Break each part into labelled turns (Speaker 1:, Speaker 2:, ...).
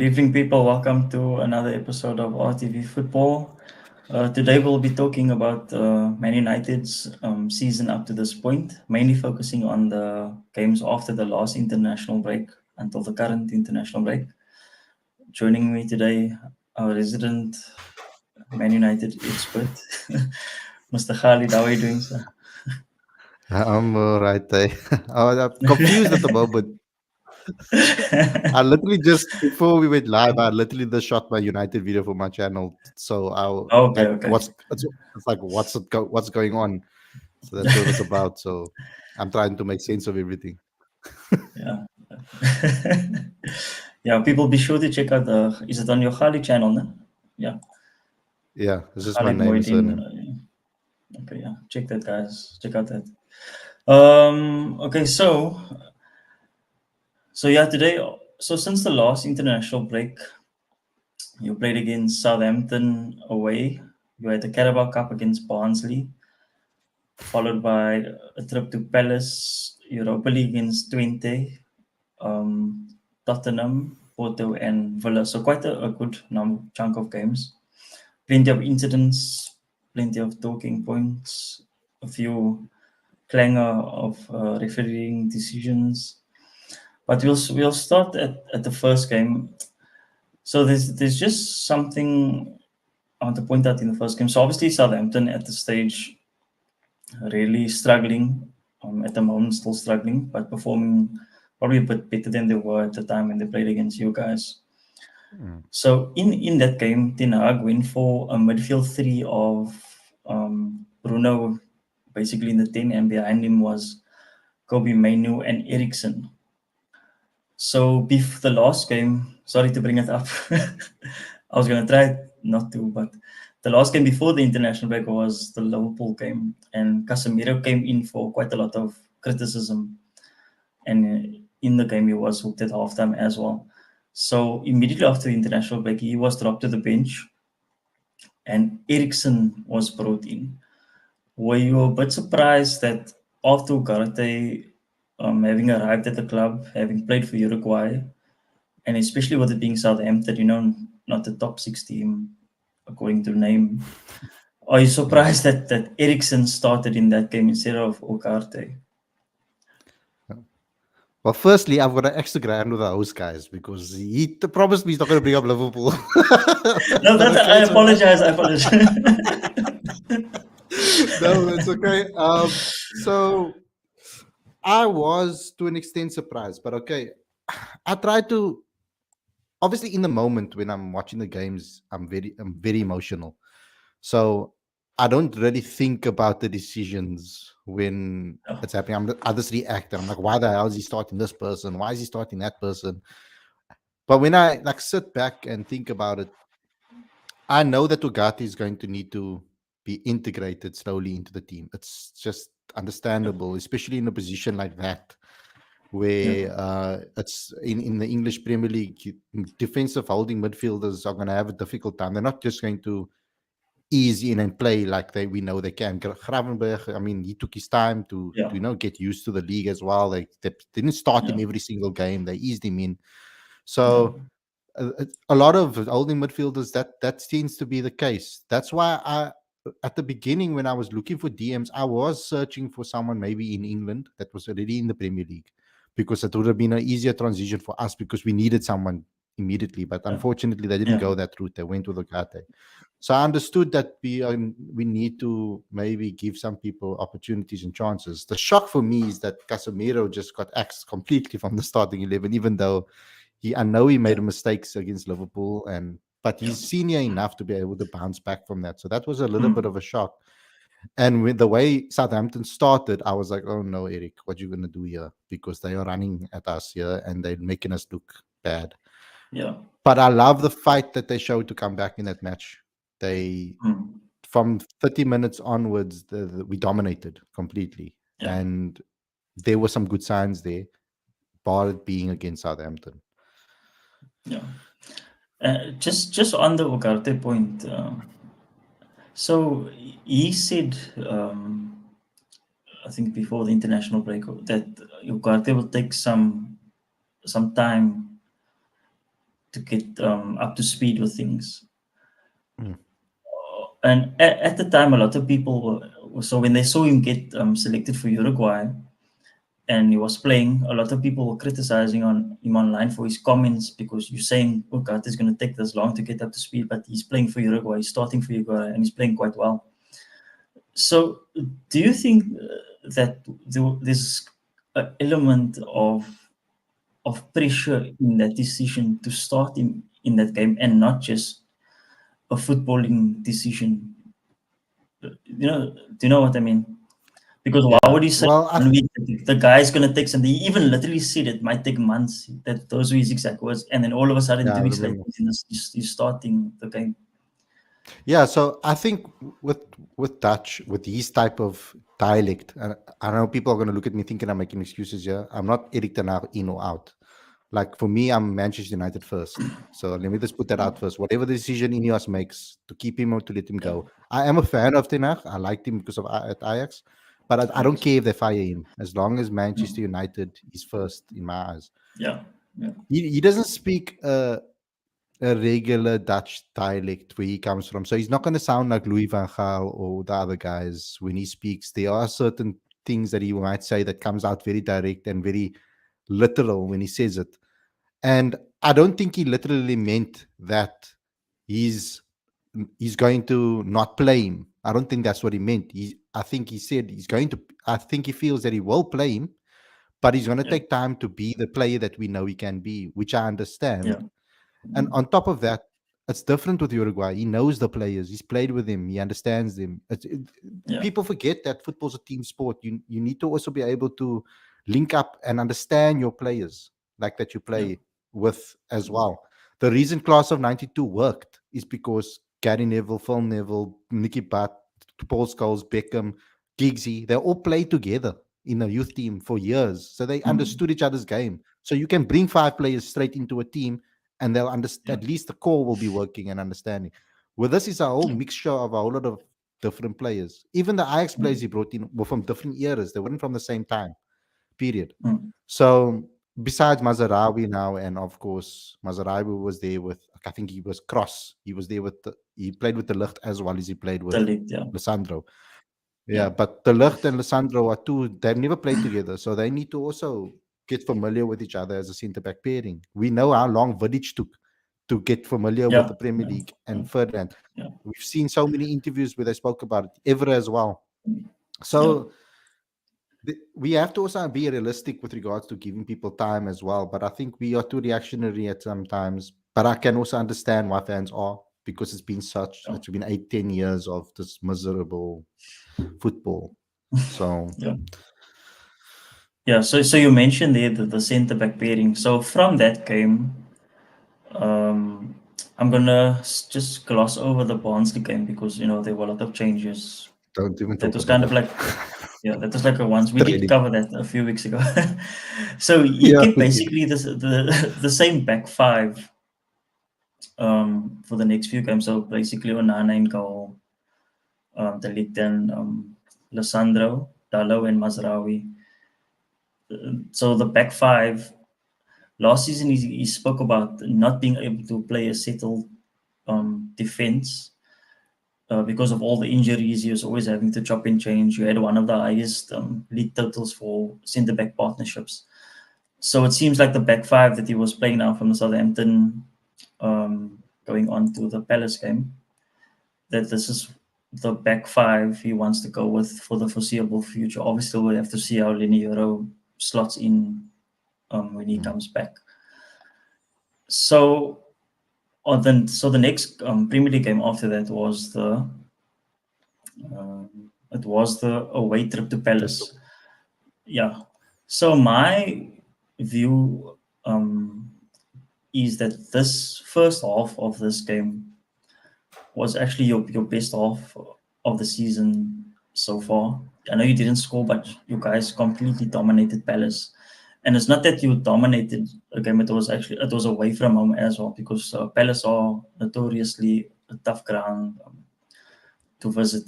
Speaker 1: Good evening, people. Welcome to another episode of RTV Football. Today, we'll be talking about Man United's season up to this point, mainly focusing on the games after the last international break until the current international break. Joining me today, our resident Man United expert, Mr. Khalid. How are you doing, sir?
Speaker 2: I'm right there. I'm confused at the moment. I literally just before we went live, I literally just shot my United video for my channel. So
Speaker 1: Okay,
Speaker 2: like
Speaker 1: okay.
Speaker 2: it's like what's going on? So that's what it's about. So I'm trying to make sense of everything.
Speaker 1: Yeah. Yeah, people be sure to check out the. Is it on your Khalid channel? No? Yeah.
Speaker 2: Yeah, it's just my
Speaker 1: Khalid
Speaker 2: name and
Speaker 1: Moeddin.
Speaker 2: surname.
Speaker 1: Okay, yeah, check that, guys. Check out that. Okay, so yeah, today. So since the last international break, you played against Southampton away. You had the Carabao Cup against Barnsley, followed by a trip to Palace, Europa League against Twente, Tottenham, Porto, and Villa. So quite a good chunk of games. Plenty of incidents, plenty of talking points, a few clangor of refereeing decisions. But we'll start at the first game. So there's just something I want to point out in the first game. So obviously Southampton at the stage really struggling, at the moment still struggling, but performing probably a bit better than they were at the time when they played against you guys.
Speaker 2: Mm.
Speaker 1: So in that game, Ten Hag went for a midfield three of Bruno, basically in the 10, and behind him was Kobe Mainu and Ericsson. So the last game, sorry to bring it up, I was going to try not to, but the last game before the international break was the Liverpool game, and Casemiro came in for quite a lot of criticism, and in the game he was hooked at halftime as well. So immediately after the international break, he was dropped to the bench, and Ericsson was brought in. Were you a bit surprised that after Ugarte having arrived at the club, having played for Uruguay, and especially with it being Southampton, not the top six team according to name. Are you
Speaker 2: Mm.
Speaker 1: surprised that Ericsson started in that game instead of Ugarte?
Speaker 2: Well, firstly, I've got an extra grand with the host guys because promised me he's not going to bring up Liverpool.
Speaker 1: No,
Speaker 2: But
Speaker 1: that
Speaker 2: okay,
Speaker 1: I
Speaker 2: it's all right.
Speaker 1: apologize. I apologize.
Speaker 2: No, that's okay. So I was to an extent surprised, but okay. I try to obviously in the moment when I'm watching the games, I'm very emotional. So I don't really think about the decisions when
Speaker 1: Oh,
Speaker 2: it's happening. I just react. I'm like, why the hell is he starting this person? Why is he starting that person? But when I like sit back and think about it, I know that Ugarte is going to need to be integrated slowly into the team. It's just
Speaker 1: yeah,
Speaker 2: understandable, especially in a position like that,
Speaker 1: yeah,
Speaker 2: where it's in the English Premier League, defensive holding midfielders are going to have a difficult time. They're not just going to ease in and play like we know they can. Gravenberg, I mean, he took his time to
Speaker 1: yeah,
Speaker 2: get used to the league as well. They didn't start
Speaker 1: yeah,
Speaker 2: him every single game. They eased him in.
Speaker 1: yeah,
Speaker 2: So a lot of holding midfielders that seems to be the case. That's why I at the beginning when I was looking for DMs, I was searching for someone maybe in England that was already in the Premier League because it would have been an easier transition for us because we needed someone immediately. But
Speaker 1: yeah,
Speaker 2: unfortunately, they didn't
Speaker 1: yeah,
Speaker 2: go that route. They went with Ogate. So I understood that we need to maybe give some people opportunities and chances. The shock for me is that Casemiro just got axed completely from the starting 11, even though I know he
Speaker 1: yeah,
Speaker 2: made mistakes against Liverpool, but
Speaker 1: yeah.
Speaker 2: he's senior enough to be able to bounce back from that. So that was a little bit
Speaker 1: Mm,
Speaker 2: of a shock. And with the way Southampton started, I was like, "Oh no, Eric, what you gonna do here?" Because they are running at us here and they're making us look bad.
Speaker 1: yeah,
Speaker 2: But I love the fight that they showed to come back in that match. They
Speaker 1: mm,
Speaker 2: from 30 minutes onwards, we dominated completely,
Speaker 1: yeah,
Speaker 2: and there were some good signs there, bar it being against Southampton.
Speaker 1: yeah. Just on the Ugarte point, so he said, I think before the international break, that Ugarte will take some time get up to speed with things.
Speaker 2: Mm.
Speaker 1: And at the time, a lot of people were, so when they saw him get selected for Uruguay and he was playing, a lot of people were criticizing on him online for his comments because you're saying, oh God, it's going to take this long to get up to speed, but he's playing for Uruguay, he's starting for Uruguay, and he's playing quite well. So, do you think that there's an element of pressure in that decision to start him in that game and not just a footballing decision? Do you know what I mean? Because why
Speaker 2: Yeah.
Speaker 1: would he say
Speaker 2: Well,
Speaker 1: 1 week the guy's gonna take something? He even literally said it might take months. That those were his exact words. And then all of a sudden,
Speaker 2: yeah, I
Speaker 1: 2 weeks later,
Speaker 2: remember.
Speaker 1: he's starting the game.
Speaker 2: Yeah, so I think with Dutch, with his type of dialect, and I know people are going to look at me thinking I'm making excuses here. I'm not Erik ten Hag in or out. Like for me, I'm Manchester United first. So let me just put that out first. Whatever decision Ineos makes to keep him or to let him
Speaker 1: Yeah,
Speaker 2: go, I am a fan of Ten Hag. I liked him because of at Ajax, but I don't
Speaker 1: Ajax.
Speaker 2: care if they fire him as long as Manchester
Speaker 1: Mm.
Speaker 2: United is first in my eyes.
Speaker 1: Yeah, yeah,
Speaker 2: He doesn't speak a regular Dutch dialect where he comes from. So he's not going to sound like Louis van Gaal or the other guys when he speaks. There are certain things that he might say that comes out very direct and very literal when he says it. And I don't think he literally meant that he's he's going to not play him. I don't think that's what he meant. I think he said he's going to. I think he feels that he will play him, but he's going to
Speaker 1: yeah,
Speaker 2: take time to be the player that we know he can be, which I
Speaker 1: yeah,
Speaker 2: understand. And on top of that, it's different with Uruguay. He knows the players. He's played with them. He understands them.
Speaker 1: yeah,
Speaker 2: People forget that football's a team sport. You need to also be able to link up and understand your players like that you
Speaker 1: yeah,
Speaker 2: play with as well. The reason Class of '92 worked is because Gary Neville, Phil Neville, Nicky Butt, Paul Scholes, Beckham, Giggsy, they all played together in a youth team for years. So they
Speaker 1: mm,
Speaker 2: understood each other's game. So you can bring 5 players straight into a team and they'll
Speaker 1: yeah,
Speaker 2: understand. At least the core will be working and understanding. With this is a whole
Speaker 1: yeah,
Speaker 2: mixture of a whole lot of different players. Even the Ajax players
Speaker 1: mm,
Speaker 2: he brought in were from different eras. They weren't from the same time period.
Speaker 1: mm,
Speaker 2: So besides Mazarawi now, and of course Mazarawi was there with, I think he was Cross. He was there with he played with the Licht as well as he played
Speaker 1: the
Speaker 2: with
Speaker 1: lead, yeah,
Speaker 2: Lissandro.
Speaker 1: yeah,
Speaker 2: Yeah, but the Licht and Lissandro are two. They've never played together, so they need to also get familiar with each other as a centre back pairing. We know how long Vidic took to get familiar with
Speaker 1: yeah,
Speaker 2: the Premier
Speaker 1: yeah,
Speaker 2: League
Speaker 1: yeah,
Speaker 2: and Ferdinand.
Speaker 1: yeah,
Speaker 2: We've seen so many interviews where they spoke about it, Evra as well.
Speaker 1: yeah,
Speaker 2: So we have to also be realistic with regards to giving people time as well. But I think we are too reactionary at some times. But I can also understand why fans are, because
Speaker 1: yeah,
Speaker 2: it's been 8-10 years of this miserable football. So
Speaker 1: yeah. Yeah, so you mentioned there the centre back pairing. So from that game, um, I'm gonna just gloss over the Barnsley game because there were a lot of changes.
Speaker 2: don't even
Speaker 1: That
Speaker 2: talk
Speaker 1: was
Speaker 2: about
Speaker 1: kind of
Speaker 2: it.
Speaker 1: like, yeah, that was like a once we did
Speaker 2: Training.
Speaker 1: cover that a few weeks ago. So he
Speaker 2: Yeah,
Speaker 1: kept
Speaker 2: we did.
Speaker 1: basically the same back five for the next few games. So basically Onana in goal, De Ligt and Lissandro, Dalot and Mazraoui. So the back five last season he spoke about not being able to play a settled defense because of all the injuries. He was always having to chop and change. You had one of the highest league totals for centre back partnerships. So it seems like the back five that he was playing now from the Southampton going on to the Palace game, that this is the back five he wants to go with for the foreseeable future. Obviously, we'll have to see how Lenny Euro slots in when he
Speaker 2: Mm.
Speaker 1: comes back. So, the next Premier League game after that was the away trip to
Speaker 2: Crystal.
Speaker 1: Palace. Yeah. So my view is that this first half of this game was actually your best half of the season so far. I know you didn't score, but you guys completely dominated Palace. And it's not that you dominated a game; it was away from home as well because Palace are notoriously a tough ground to visit.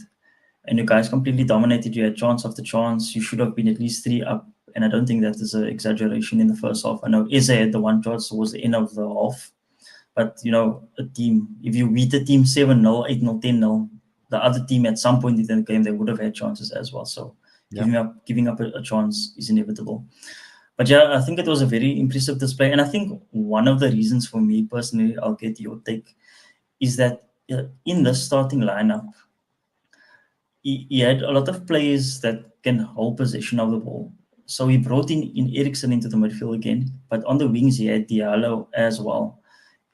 Speaker 1: And you guys completely dominated. You had chance after chance. You should have been at least three up. And I don't think that is an exaggeration in the first half. I know Eze had the one chance towards the end of the half But a team, if you beat a team 7-0, 8-0, 10-0, the other team at some point in the game they would have had chances as well. So
Speaker 2: Yeah.
Speaker 1: giving up a chance is inevitable. But yeah, I think it was a very impressive display, and I think one of the reasons for me personally, I'll get your take, is that in the starting lineup, he had a lot of players that can hold possession of the ball. So he brought in Ericsson into the midfield again, but on the wings he had Diallo as well,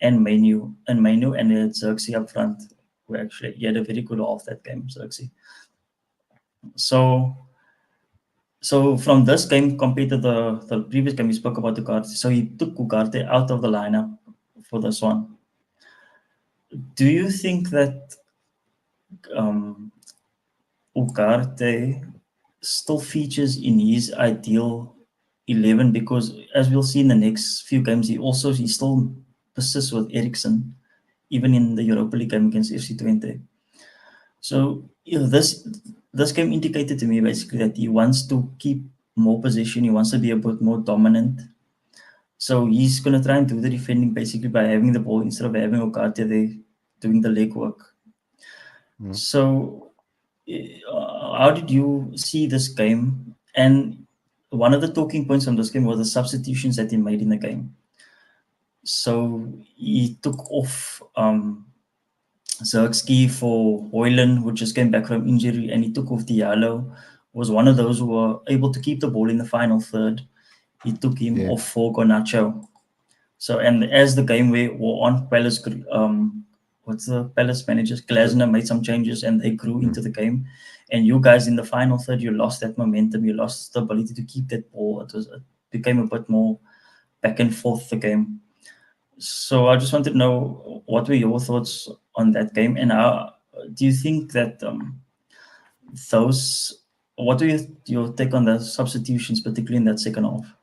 Speaker 1: and Manu and Xerxes up front, who actually he had a very good half that game, Xerxes. So from this game compared to the previous game we spoke about Ugarte, so he took Ugarte out of the lineup for this one. Do you think that Ugarte still features in his ideal 11? Because as we'll see in the next few games, he still persists with Ericsson, even in the Europa League game against FC Twente. So this game indicated to me basically that he wants to keep more possession. He wants to be a bit more dominant. So he's going to try and do the defending basically by having the ball instead of having Ugarte there doing the legwork. So how did you see this game? And one of the talking points on this game was the substitutions that he made in the game. So he took off Zerkski for Hoyland, who just came back from injury, and he took off Diallo, was one of those who were able to keep the ball in the final third. He took him off for Garnacho. So, and as the game wore on, Palace, what's the Palace managers? Glasner made some changes and they grew into the game. And you guys in the final third, you lost that momentum. You lost the ability to keep that ball. It became a bit more back and forth the game. So I just wanted to know, what were your thoughts on that game, and how do you think that what do your take on the substitutions, particularly in that second half?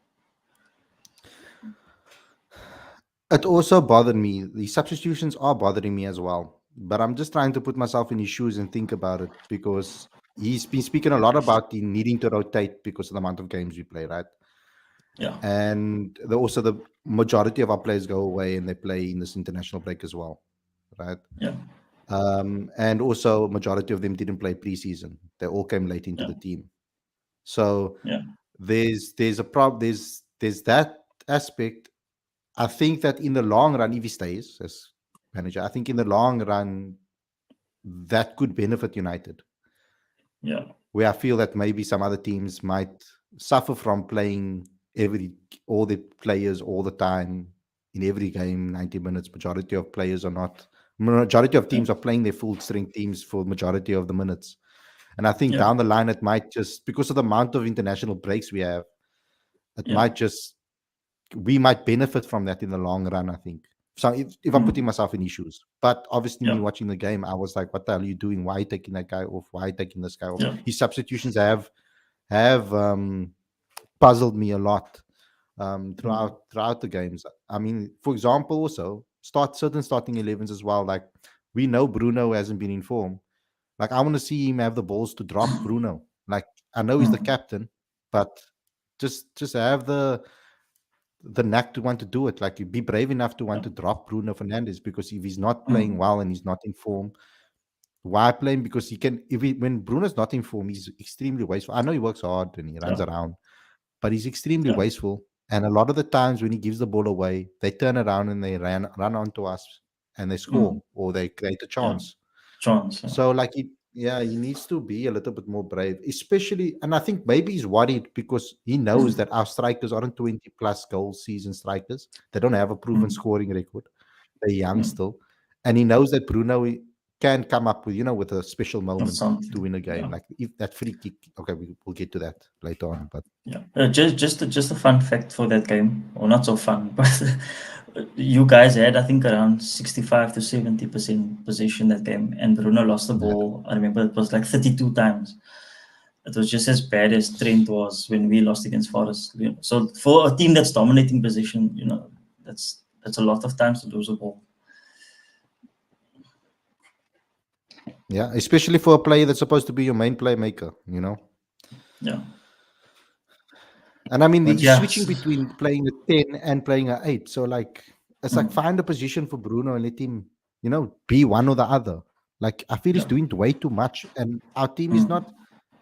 Speaker 2: It also bothered me. The substitutions are bothering me as well. But I'm just trying to put myself in his shoes and think about it, because he's been speaking a lot about the needing to rotate because of the amount of games we play, right?
Speaker 1: Yeah.
Speaker 2: And also the majority of our players go away and they play in this international break as well, right?
Speaker 1: Yeah.
Speaker 2: And also majority of them didn't play preseason. They all came late into the team. So there's a problem. There's that aspect. I think that in the long run, if he stays as manager, I think in the long run that could benefit United.
Speaker 1: Yeah.
Speaker 2: Where I feel that maybe some other teams might suffer from playing all the players all the time in every game, 90 minutes. Majority of teams are playing their full strength teams for majority of the minutes. And I think down the line, it might just, because of the amount of international breaks we have, we might benefit from that in the long run, I think. So if I'm putting myself in issues, but obviously me watching the game, I was like, what the hell are you doing? Why are you taking that guy off? Why are you taking this guy off? His substitutions have puzzled me a lot throughout the games. I mean, for example, also certain starting 11s as well. Like, we know Bruno hasn't been in form. Like, I want to see him have the balls to drop Bruno. Like, I know he's the captain, but just have the knack to want to do it. Like, you be brave enough to want to drop Bruno Fernandes, because if he's not playing well and he's not in form, why play him? Because when Bruno's not in form, he's extremely wasteful. I know he works hard and he runs around, but he's extremely wasteful. And a lot of the times when he gives the ball away, they turn around and they run onto us and they score or they create a chance. So like, he needs to be a little bit more brave, especially. And I think maybe he's worried because he knows that our strikers aren't 20 plus goal season strikers. They don't have a proven scoring record. They're young still. And he knows that Bruno can come up with, with a special moment to win a game. Like, if that free kick, okay, we'll get to that later on. But
Speaker 1: just a fun fact for that game, or not so fun, but you guys had, I think, around 65 to 70% possession that game, and Bruno lost the ball. I remember it was like 32 times. It was just as bad as Trent was when we lost against Forest. So for a team that's dominating position, that's a lot of times to lose a ball.
Speaker 2: Yeah, especially for a player that's supposed to be your main playmaker,
Speaker 1: Yeah.
Speaker 2: And I mean, he's switching between playing a 10 and playing a 8. So, like, It's like find a position for Bruno and let him, be one or the other. Like I feel he's
Speaker 1: Yeah.
Speaker 2: doing way too much, and our team is not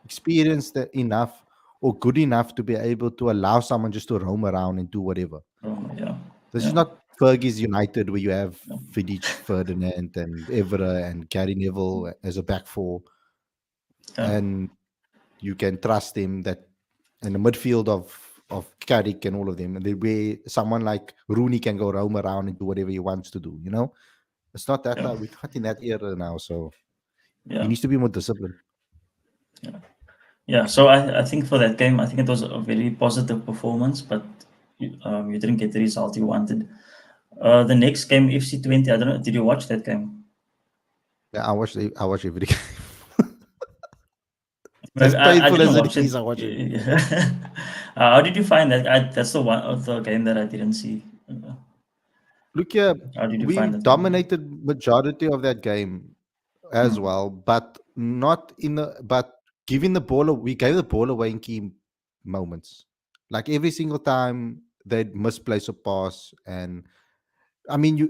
Speaker 2: experienced enough or good enough to be able to allow someone just to roam around and do whatever.
Speaker 1: Yeah.
Speaker 2: This is
Speaker 1: Yeah.
Speaker 2: not Fergie's United where you have
Speaker 1: Yeah.
Speaker 2: Vidic, Ferdinand, and Evra and Gary Neville as a back four,
Speaker 1: Yeah.
Speaker 2: and you can trust him that in the midfield of Carrick and all of them, and the way someone like Rooney can go roam around and do whatever he wants to do. It's not that
Speaker 1: Yeah.
Speaker 2: we're not in that era now, so he
Speaker 1: Yeah.
Speaker 2: needs to be more disciplined.
Speaker 1: Yeah. So I think for that game, I think it was a very positive performance, but you didn't get the result you wanted. The next game, FC20, I don't know. Did you watch that game?
Speaker 2: Yeah, I watch every game.
Speaker 1: Maybe
Speaker 2: As
Speaker 1: I
Speaker 2: painful
Speaker 1: didn't
Speaker 2: as it
Speaker 1: watch it.
Speaker 2: is, I watch it.
Speaker 1: How did you find that? That's the one of the game that I didn't see.
Speaker 2: Look here,
Speaker 1: How did you
Speaker 2: we
Speaker 1: find that one?
Speaker 2: dominated majority of that game as
Speaker 1: Hmm.
Speaker 2: well, but not in the but giving the ball we gave the ball away in key moments. Like every single time they'd misplace a pass, and I mean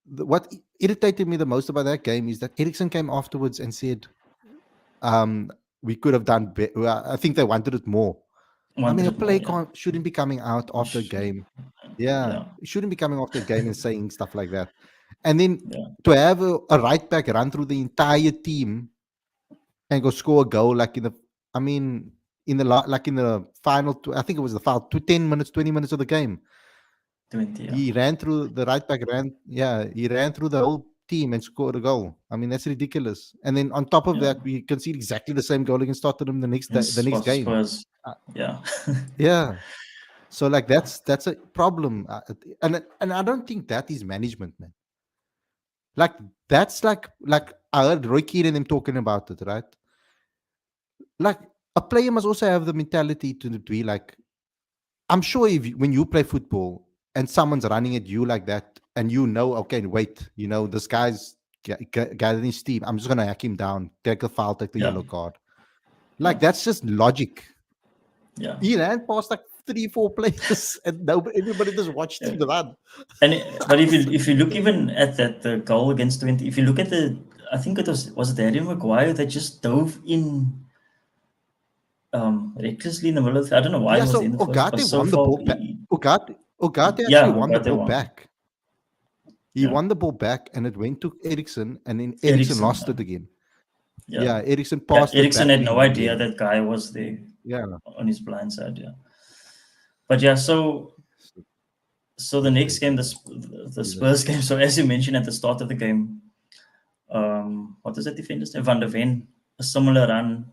Speaker 2: what irritated me the most about that game is that Ericsson came afterwards and said, we could have done better. I think they wanted it more. I mean,
Speaker 1: Wanted
Speaker 2: a
Speaker 1: it more,
Speaker 2: play
Speaker 1: yeah.
Speaker 2: shouldn't be coming out after a game. Yeah,
Speaker 1: Yeah.
Speaker 2: it shouldn't be coming after a game and saying stuff like that. And then
Speaker 1: Yeah.
Speaker 2: to have a right back run through the entire team and go score a goal like I mean, like in the final, I think it was the final 10 minutes, 20 minutes of the game.
Speaker 1: 20, yeah.
Speaker 2: He ran through the right back, he ran through the whole team and scored a goal. I mean, that's ridiculous. And then on top of
Speaker 1: Yeah.
Speaker 2: that, we conceded exactly the same goal against Tottenham the next
Speaker 1: And
Speaker 2: day, the next game.
Speaker 1: Spurs. Yeah.
Speaker 2: Yeah. So like that's a problem, and I don't think that is management, man. Like that's like I heard Roy Keane and them talking about it, right? Like a player must also have the mentality to be like, I'm sure when you play football and someone's running at you like that, and okay, wait, this guy's gathering his team. I'm just gonna hack him down, take the foul, take the
Speaker 1: Yeah.
Speaker 2: yellow card.
Speaker 1: Yeah.
Speaker 2: Like that's just logic.
Speaker 1: Yeah.
Speaker 2: He ran past like 3-4 players, and everybody just watched him run.
Speaker 1: But if you look even at that the goal against 20, if you look at I think it was it Harry Maguire that just dove in recklessly in the middle of I don't know why
Speaker 2: Yeah,
Speaker 1: he was
Speaker 2: so
Speaker 1: in the first, but
Speaker 2: Ogate
Speaker 1: so
Speaker 2: won the
Speaker 1: far
Speaker 2: ball back. Ogate
Speaker 1: yeah,
Speaker 2: actually won the
Speaker 1: got that
Speaker 2: ball
Speaker 1: one.
Speaker 2: back. He
Speaker 1: Yeah.
Speaker 2: won the ball back, and it went to Ericsson, and then Ericsson
Speaker 1: Eriksen,
Speaker 2: lost it again.
Speaker 1: Yeah.
Speaker 2: Yeah, Ericsson
Speaker 1: Yeah,
Speaker 2: passed it
Speaker 1: Eriksen
Speaker 2: back
Speaker 1: had
Speaker 2: to
Speaker 1: no
Speaker 2: him
Speaker 1: idea
Speaker 2: again.
Speaker 1: that guy was there
Speaker 2: Yeah.
Speaker 1: on his blind side, yeah. But yeah, so the next game, the Spurs game. So as you mentioned at the start of the game, what is that defender's name? Van der Ven, a similar run.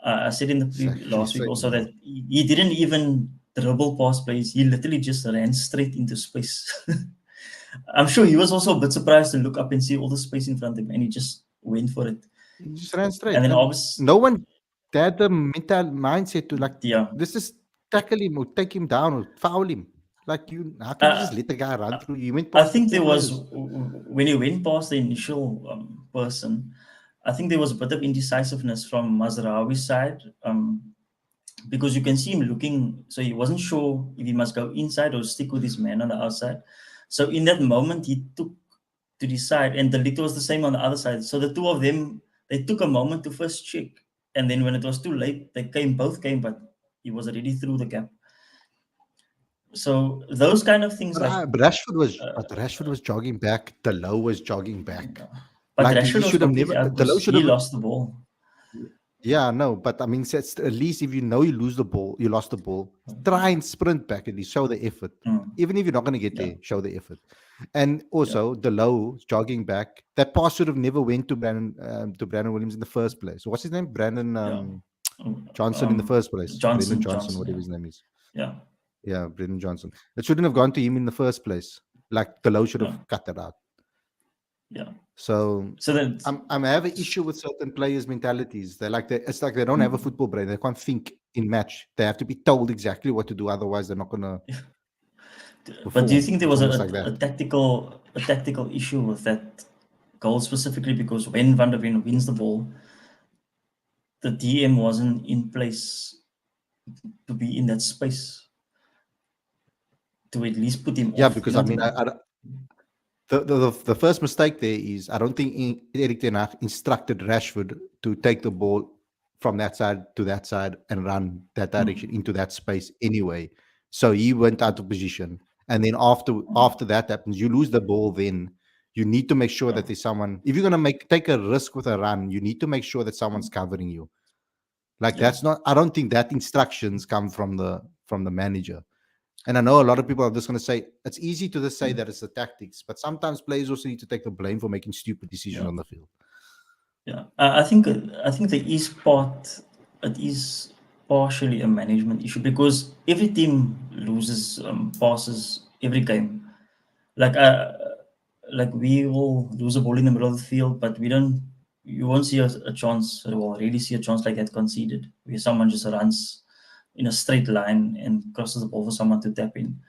Speaker 1: I said in the
Speaker 2: Exactly
Speaker 1: last week
Speaker 2: same,
Speaker 1: also
Speaker 2: yeah.
Speaker 1: that he didn't even dribble past plays. He literally just ran straight into space. I'm sure he was also a bit surprised to look up and see all the space in front of him, and he just went for it.
Speaker 2: He just ran straight.
Speaker 1: And then
Speaker 2: And
Speaker 1: obviously,
Speaker 2: no one had the mental mindset to
Speaker 1: yeah,
Speaker 2: this is tackle him or take him down or foul him. Like how can you just let the guy run through? You went
Speaker 1: I
Speaker 2: past
Speaker 1: think
Speaker 2: four
Speaker 1: there was
Speaker 2: players.
Speaker 1: when he went past the initial person. I think there was a bit of indecisiveness from Mazraoui's side because you can see him looking. So he wasn't sure if he must go inside or stick with his man on the outside. So in that moment, he took to decide, and the Ligt was the same on the other side. So the two of them, they took a moment to first check, and then when it was too late, they both came, but he was already through the gap. So those kind of things, like
Speaker 2: But Rashford was jogging back. Delo was jogging back.
Speaker 1: but
Speaker 2: Like he
Speaker 1: Rashford was
Speaker 2: should have never.
Speaker 1: completely out
Speaker 2: Delo
Speaker 1: because
Speaker 2: should
Speaker 1: he
Speaker 2: have.
Speaker 1: lost the ball.
Speaker 2: Yeah, no, but I mean, at least if you know you lose the ball, you lost the ball, try and sprint back at least, show the effort. Even if you're not going to get there, show the effort. And also, Delo jogging back, that pass should have never went to Brandon Williams in the first place. What's his name? Brandon Johnson in the first place. Brendan Johnson, whatever his name is. Yeah, Brendan Johnson. It shouldn't have gone to him in the first place. Like Delo should have cut that out.
Speaker 1: Yeah.
Speaker 2: So
Speaker 1: then
Speaker 2: I have an issue with certain players' mentalities. It's like they don't have a football brain. They can't think in match. They have to be told exactly what to do. Otherwise, they're not gonna.
Speaker 1: But do you think there was
Speaker 2: a
Speaker 1: tactical issue with that goal specifically? Because when Van der Ven wins the ball, the DM wasn't in place to be in that space to at least put him off.
Speaker 2: Because I mean, the first mistake there is I don't think Erik ten Hag instructed Rashford to take the ball from that side to that side and run that direction into that space anyway. So he went out of position, and then after that happens, you lose the ball. Then you need to make sure
Speaker 1: Yeah,
Speaker 2: that there's someone. If you're gonna take a risk with a run, you need to make sure that someone's covering you. Like
Speaker 1: yeah,
Speaker 2: that's not. I don't think that instructions come from the manager. And I know a lot of people are just going to say it's easy to just say that it's the tactics, but sometimes players also need to take the blame for making stupid decisions
Speaker 1: yeah,
Speaker 2: on the field.
Speaker 1: yeah. I think the East part, it is partially a management issue because every team loses passes every game. Like like we will lose a ball in the middle of the field, but we don't. You won't see a chance. Well, really see a chance like that conceded, where someone just runs in a straight line and crosses the ball for someone to tap in.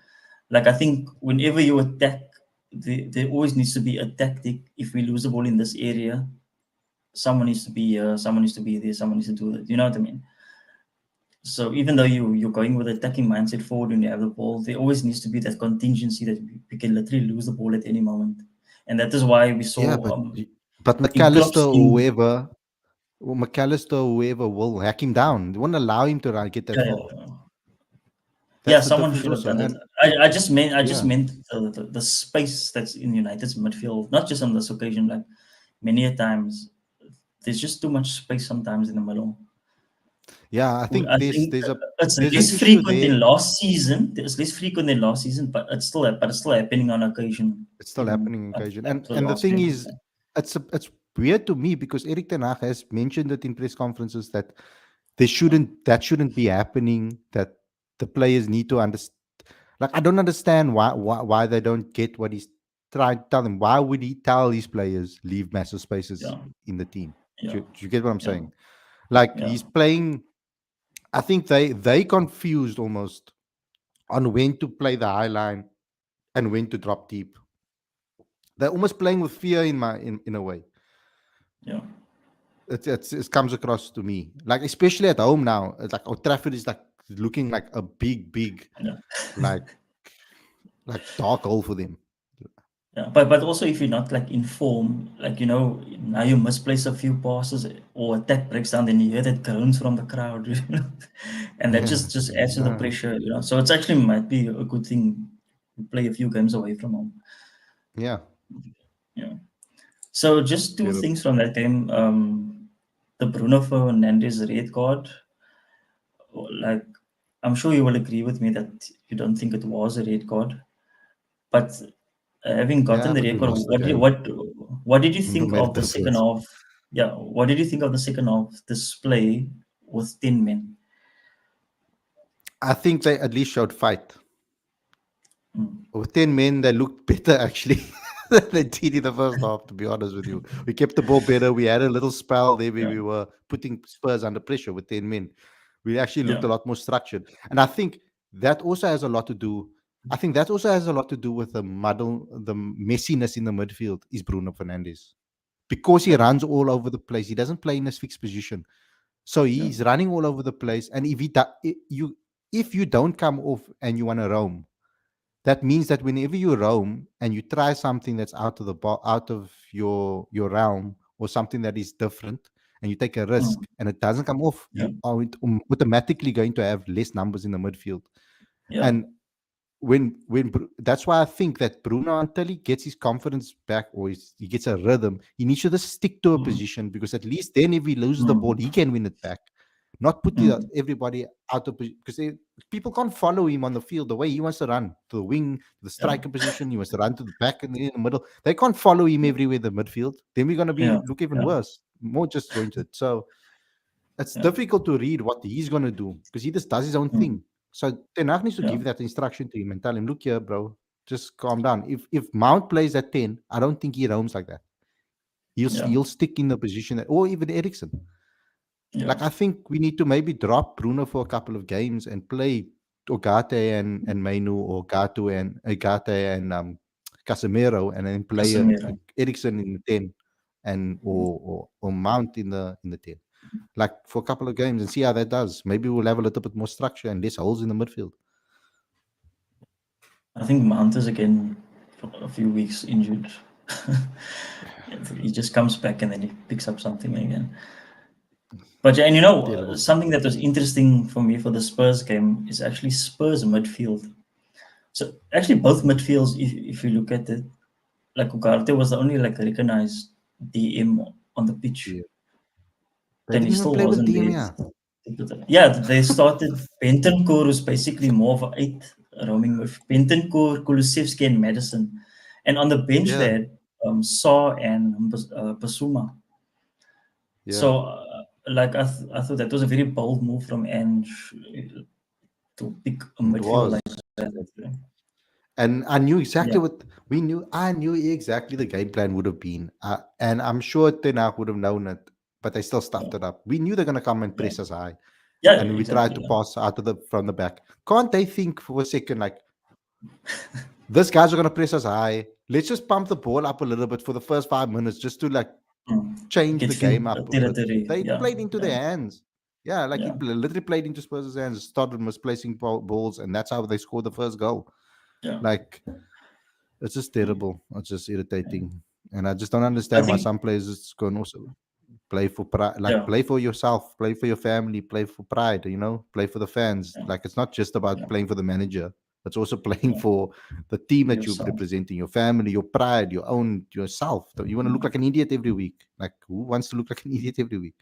Speaker 1: Like I think whenever you attack, there always needs to be a tactic. If we lose the ball in this area, someone needs to be here, someone needs to be there, someone needs to do it. You know what I mean? So even though you're going with attacking mindset forward when you have the ball, there always needs to be that contingency that we can literally lose the ball at any moment, and that is why we
Speaker 2: Yeah,
Speaker 1: saw
Speaker 2: but
Speaker 1: in Klopp's team.
Speaker 2: McAllister, whoever will hack him down. They won't allow him to get that
Speaker 1: Yeah,
Speaker 2: far.
Speaker 1: yeah, yeah,
Speaker 2: That's the
Speaker 1: someone
Speaker 2: difference
Speaker 1: should have
Speaker 2: also.
Speaker 1: done it.
Speaker 2: And
Speaker 1: I just
Speaker 2: yeah,
Speaker 1: meant the space that's in United's midfield, not just on this occasion. Like many a times, there's just too much space sometimes in the middle.
Speaker 2: yeah, I think
Speaker 1: I think it's
Speaker 2: there's an
Speaker 1: less
Speaker 2: issue
Speaker 1: frequent
Speaker 2: there.
Speaker 1: than last season. It's less frequent than last season, but it's still happening on occasion.
Speaker 2: It's still
Speaker 1: In
Speaker 2: happening on occasion.
Speaker 1: up to
Speaker 2: And the
Speaker 1: last
Speaker 2: thing
Speaker 1: game.
Speaker 2: is, it's weird to me because Erik ten Hag has mentioned it in press conferences that that shouldn't be happening. That the players need to understand. Like I don't understand why they don't get what he's trying to tell them. Why would he tell these players leave massive spaces
Speaker 1: Yeah,
Speaker 2: in the team?
Speaker 1: yeah,
Speaker 2: Do you get what I'm
Speaker 1: yeah,
Speaker 2: saying? Like
Speaker 1: yeah.
Speaker 2: he's playing. I think they confused almost on when to play the high line and when to drop deep. They're almost playing with fear in a way.
Speaker 1: Yeah,
Speaker 2: It comes across to me like especially at home now. It's like Old Trafford is like looking like a big
Speaker 1: yeah,
Speaker 2: like dark hole for them.
Speaker 1: yeah. But also if you're not like informed, like now you misplace a few passes or attack breaks down, then you hear that groans from the crowd, and that
Speaker 2: Yeah,
Speaker 1: just adds to the
Speaker 2: no,
Speaker 1: pressure. So it's actually might be a good thing to play a few games away from home.
Speaker 2: yeah,
Speaker 1: Yeah. So just two
Speaker 2: terrible.
Speaker 1: things from that game. The Bruno Fernandes red card. Like, I'm sure you will agree with me that you don't think it was a red card. But having
Speaker 2: Yeah,
Speaker 1: gotten the
Speaker 2: but we
Speaker 1: red card,
Speaker 2: lost the game.
Speaker 1: what did you
Speaker 2: Not
Speaker 1: think
Speaker 2: made a
Speaker 1: of the second
Speaker 2: difference.
Speaker 1: half? Yeah, what did you think of the second half display with 10 men?
Speaker 2: I think they at least showed fight.
Speaker 1: Mm,
Speaker 2: With 10 men, they looked better actually than they did in the first half. To be honest with you, we kept the ball better. We had a little spell there where
Speaker 1: yeah,
Speaker 2: we were putting Spurs under pressure with 10 men. We actually looked
Speaker 1: yeah,
Speaker 2: a lot more structured, and I think that also has a lot to do. I think that also has a lot to do with the messiness in the midfield. Is Bruno Fernandes because he
Speaker 1: yeah,
Speaker 2: runs all over the place. He doesn't play in his fixed position, so
Speaker 1: yeah,
Speaker 2: he's running all over the place. And if you don't come off and you want to roam, that means that whenever you roam and you try something that's out of your realm or something that is different and you take a
Speaker 1: mm,
Speaker 2: risk and it doesn't come off,
Speaker 1: yeah,
Speaker 2: you are automatically going to have less numbers in the midfield.
Speaker 1: yeah,
Speaker 2: And that's why I think that Bruno, until he gets his confidence back or he gets a rhythm, he needs to just stick to a
Speaker 1: mm,
Speaker 2: position, because at least then if he loses the ball,
Speaker 1: mm,
Speaker 2: he can win it back. Not put
Speaker 1: mm,
Speaker 2: everybody out of position, because people can't follow him on the field the way he wants to run to the wing, to the
Speaker 1: yeah,
Speaker 2: striker position. He wants to run to the back and in the middle. They can't follow him everywhere in the midfield. Then we're going to
Speaker 1: yeah,
Speaker 2: be look even
Speaker 1: yeah,
Speaker 2: worse, more disjointed. So it's
Speaker 1: yeah,
Speaker 2: difficult to read what he's going to do because he just does his own
Speaker 1: mm,
Speaker 2: thing. So Ten Hag needs to
Speaker 1: yeah,
Speaker 2: give that instruction to him and tell him, look here, bro, just calm down. If Mount plays at 10, I don't think he roams like that.
Speaker 1: yeah,
Speaker 2: He'll stick in the position or even Ericsson.
Speaker 1: yeah,
Speaker 2: Like I think we need to maybe drop Bruno for a couple of games and play Ogate and Mainu, or Gato and Agate and Casemiro, and then play
Speaker 1: Casemiro.
Speaker 2: Ericsson in the 10 and or Mount in the 10. Like for a couple of games and see how that does. Maybe we'll have a little bit more structure and less holes in the midfield.
Speaker 1: I think Mount is again. for a few weeks injured. He just comes back and then he picks up something again. But yeah, and
Speaker 2: Terrible.
Speaker 1: something that was interesting for me for the Spurs game is actually Spurs midfield. So actually, both midfields, if you look at it, like Ugarte was the only like recognized DM on the pitch.
Speaker 2: Yeah. They
Speaker 1: Then
Speaker 2: didn't
Speaker 1: he
Speaker 2: even
Speaker 1: still
Speaker 2: play with
Speaker 1: wasn't
Speaker 2: DM,
Speaker 1: there.
Speaker 2: yeah.
Speaker 1: Yeah, they started Bentancur was basically more of an 8 roaming with Bentancur, Kulusevski, and Madison. And on the bench
Speaker 2: Yeah.
Speaker 1: they had Saw and Basuma.
Speaker 2: Yeah.
Speaker 1: So, like I thought that was a very bold move from Ange to pick a
Speaker 2: It
Speaker 1: midfield like
Speaker 2: was.
Speaker 1: that.
Speaker 2: And I knew exactly
Speaker 1: Yeah,
Speaker 2: what we knew. I knew exactly the game plan would have been. And I'm sure Ten Hag would have known it, but they still stuffed it up. We knew they're going to come and
Speaker 1: yeah,
Speaker 2: press us high.
Speaker 1: yeah,
Speaker 2: And we tried
Speaker 1: exactly.
Speaker 2: to
Speaker 1: Yeah.
Speaker 2: pass out of from the back. Can't they think for a second, like, this guys are going to press us high? Let's just pump the ball up a little bit for the first 5 minutes just to like change
Speaker 1: Get
Speaker 2: the game
Speaker 1: feel
Speaker 2: up a bit.
Speaker 1: territory.
Speaker 2: They
Speaker 1: Yeah,
Speaker 2: played into
Speaker 1: yeah,
Speaker 2: their hands. Yeah, like
Speaker 1: yeah,
Speaker 2: he literally played into Spurs' hands, started misplacing balls, and that's how they scored the first goal.
Speaker 1: yeah.
Speaker 2: Like, it's just terrible. It's just irritating. And I just don't
Speaker 1: I
Speaker 2: understand why
Speaker 1: think,
Speaker 2: some players can also play for pride, like
Speaker 1: yeah,
Speaker 2: play for yourself, play for your family, play for pride, play for the fans.
Speaker 1: yeah,
Speaker 2: Like, it's not just
Speaker 1: yeah,
Speaker 2: about playing for the manager. It's also playing
Speaker 1: yeah.
Speaker 2: for the team that you're
Speaker 1: Yourself.
Speaker 2: representing, your family, your pride, your own yourself. You want to look like an idiot every week. Like, who wants to look like an idiot every week?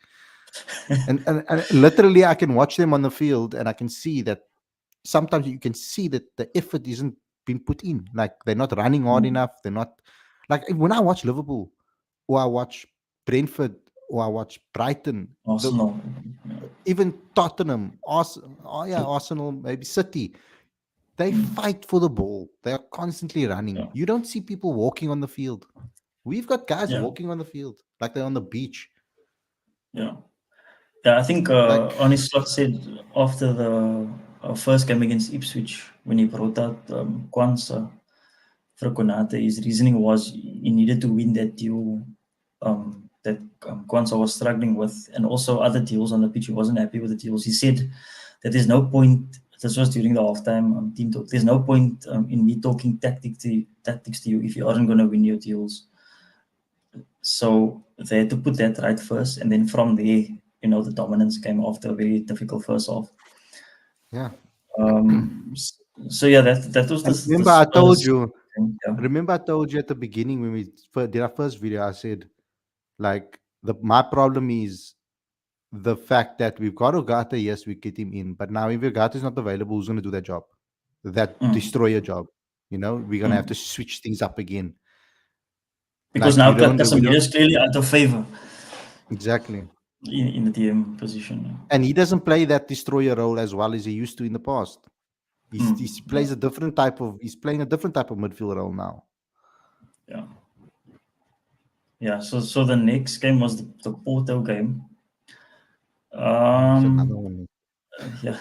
Speaker 2: And literally, I can watch them on the field, and I can see that sometimes you can see that the effort isn't being put in. Like, they're not running hard
Speaker 1: Mm.
Speaker 2: enough. They're not like when I watch Liverpool or I watch Brentford or I watch Brighton,
Speaker 1: Arsenal. Yeah.
Speaker 2: even Tottenham, Arsenal, maybe City. They fight for the ball. They are constantly running.
Speaker 1: Yeah,
Speaker 2: You don't see people walking on the field. We've got guys
Speaker 1: yeah,
Speaker 2: walking on the field like they're on the beach.
Speaker 1: yeah. Yeah, I think
Speaker 2: Like,
Speaker 1: Arne Slot said after the first game against Ipswich when he brought out Kwanzaa for Konate, his reasoning was he needed to win that deal that Kwanzaa was struggling with, and also other deals on the pitch. He wasn't happy with the deals. He said that there's no point. This was during the halftime team talk. There's no point in me talking tactics to you if you aren't going to win your deals. So they had to put that right first, and then from there, the dominance came after a very difficult first half.
Speaker 2: yeah.
Speaker 1: So yeah, that was
Speaker 2: And
Speaker 1: the Spurs thing, yeah.
Speaker 2: remember I told you at the beginning when we did our first video, I said, like, my problem is the fact that we've got Ogata, yes, we get him in, but now if Ogata is not available, who's going to do that job? That
Speaker 1: Mm,
Speaker 2: destroyer job. We're going to have to
Speaker 1: mm.
Speaker 2: switch things up again.
Speaker 1: Because
Speaker 2: Like,
Speaker 1: now
Speaker 2: we
Speaker 1: Casemiro
Speaker 2: don't
Speaker 1: is clearly out of favor
Speaker 2: exactly.
Speaker 1: in the DM position.
Speaker 2: And he doesn't play that destroyer role as well as he used to in the past. He
Speaker 1: Yeah,
Speaker 2: plays he's playing a different type of midfield role now.
Speaker 1: yeah, yeah. So the next game was the Porto game.
Speaker 2: It's another one.
Speaker 1: Yeah.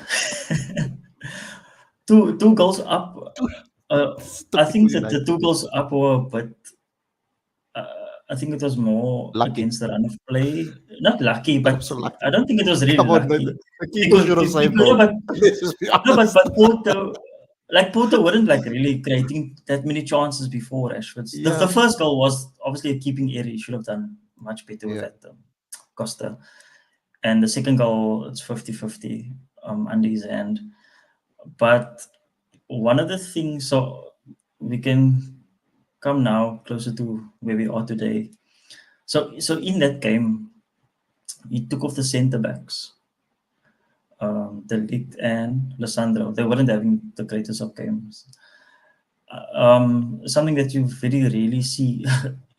Speaker 1: two goals up.
Speaker 2: It's
Speaker 1: I think
Speaker 2: typical
Speaker 1: that the
Speaker 2: United.
Speaker 1: 2 goals up were, but I think it was more
Speaker 2: Lucky.
Speaker 1: against the run of play. Not lucky,
Speaker 2: I'm
Speaker 1: but
Speaker 2: so lucky.
Speaker 1: I don't think it was really
Speaker 2: Come on, man.
Speaker 1: lucky
Speaker 2: The keeper
Speaker 1: because
Speaker 2: should have saved
Speaker 1: yeah,
Speaker 2: goal.
Speaker 1: but
Speaker 2: Let's just be
Speaker 1: no,
Speaker 2: honest.
Speaker 1: but Porto weren't like really creating that many chances before Rashford. The
Speaker 2: Yeah.
Speaker 1: first goal was obviously a keeping error. He should have done much better with
Speaker 2: Yeah.
Speaker 1: that Costa. And the second goal, it's 50-50 under his hand. But one of the things, so we can come now closer to where we are today. So in that game, he took off the centre backs, De Ligt and Lissandro. They weren't having the greatest of games. Something that you very rarely see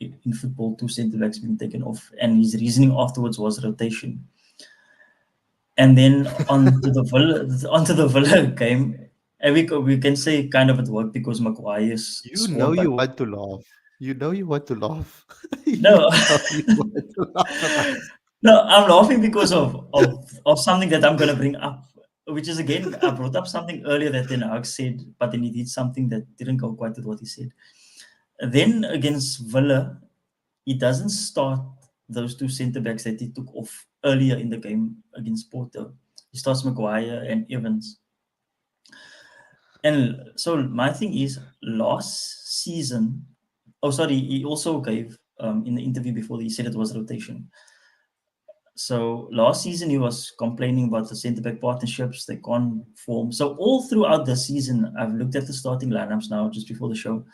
Speaker 1: in football, 2 centre backs being taken off, and his reasoning afterwards was rotation. And then onto the Villa game, and we can say kind of it worked because Maguire scored, but
Speaker 2: You want to laugh. You want to laugh.
Speaker 1: no.
Speaker 2: You want to laugh at us.
Speaker 1: No, I'm laughing because of something that I'm going to bring up, which is again, I brought up something earlier that Ten Hag said, but then he did something that didn't go quite with what he said. Then against Villa, he doesn't start those 2 centre backs that he took off earlier in the game against Porto. He starts Maguire and Evans. And so my thing is, last season, oh sorry, he also gave in the interview before he said it was rotation. So last season he was complaining about the centre back partnerships they can't form. So all throughout the season, I've looked at the starting lineups now just before the show.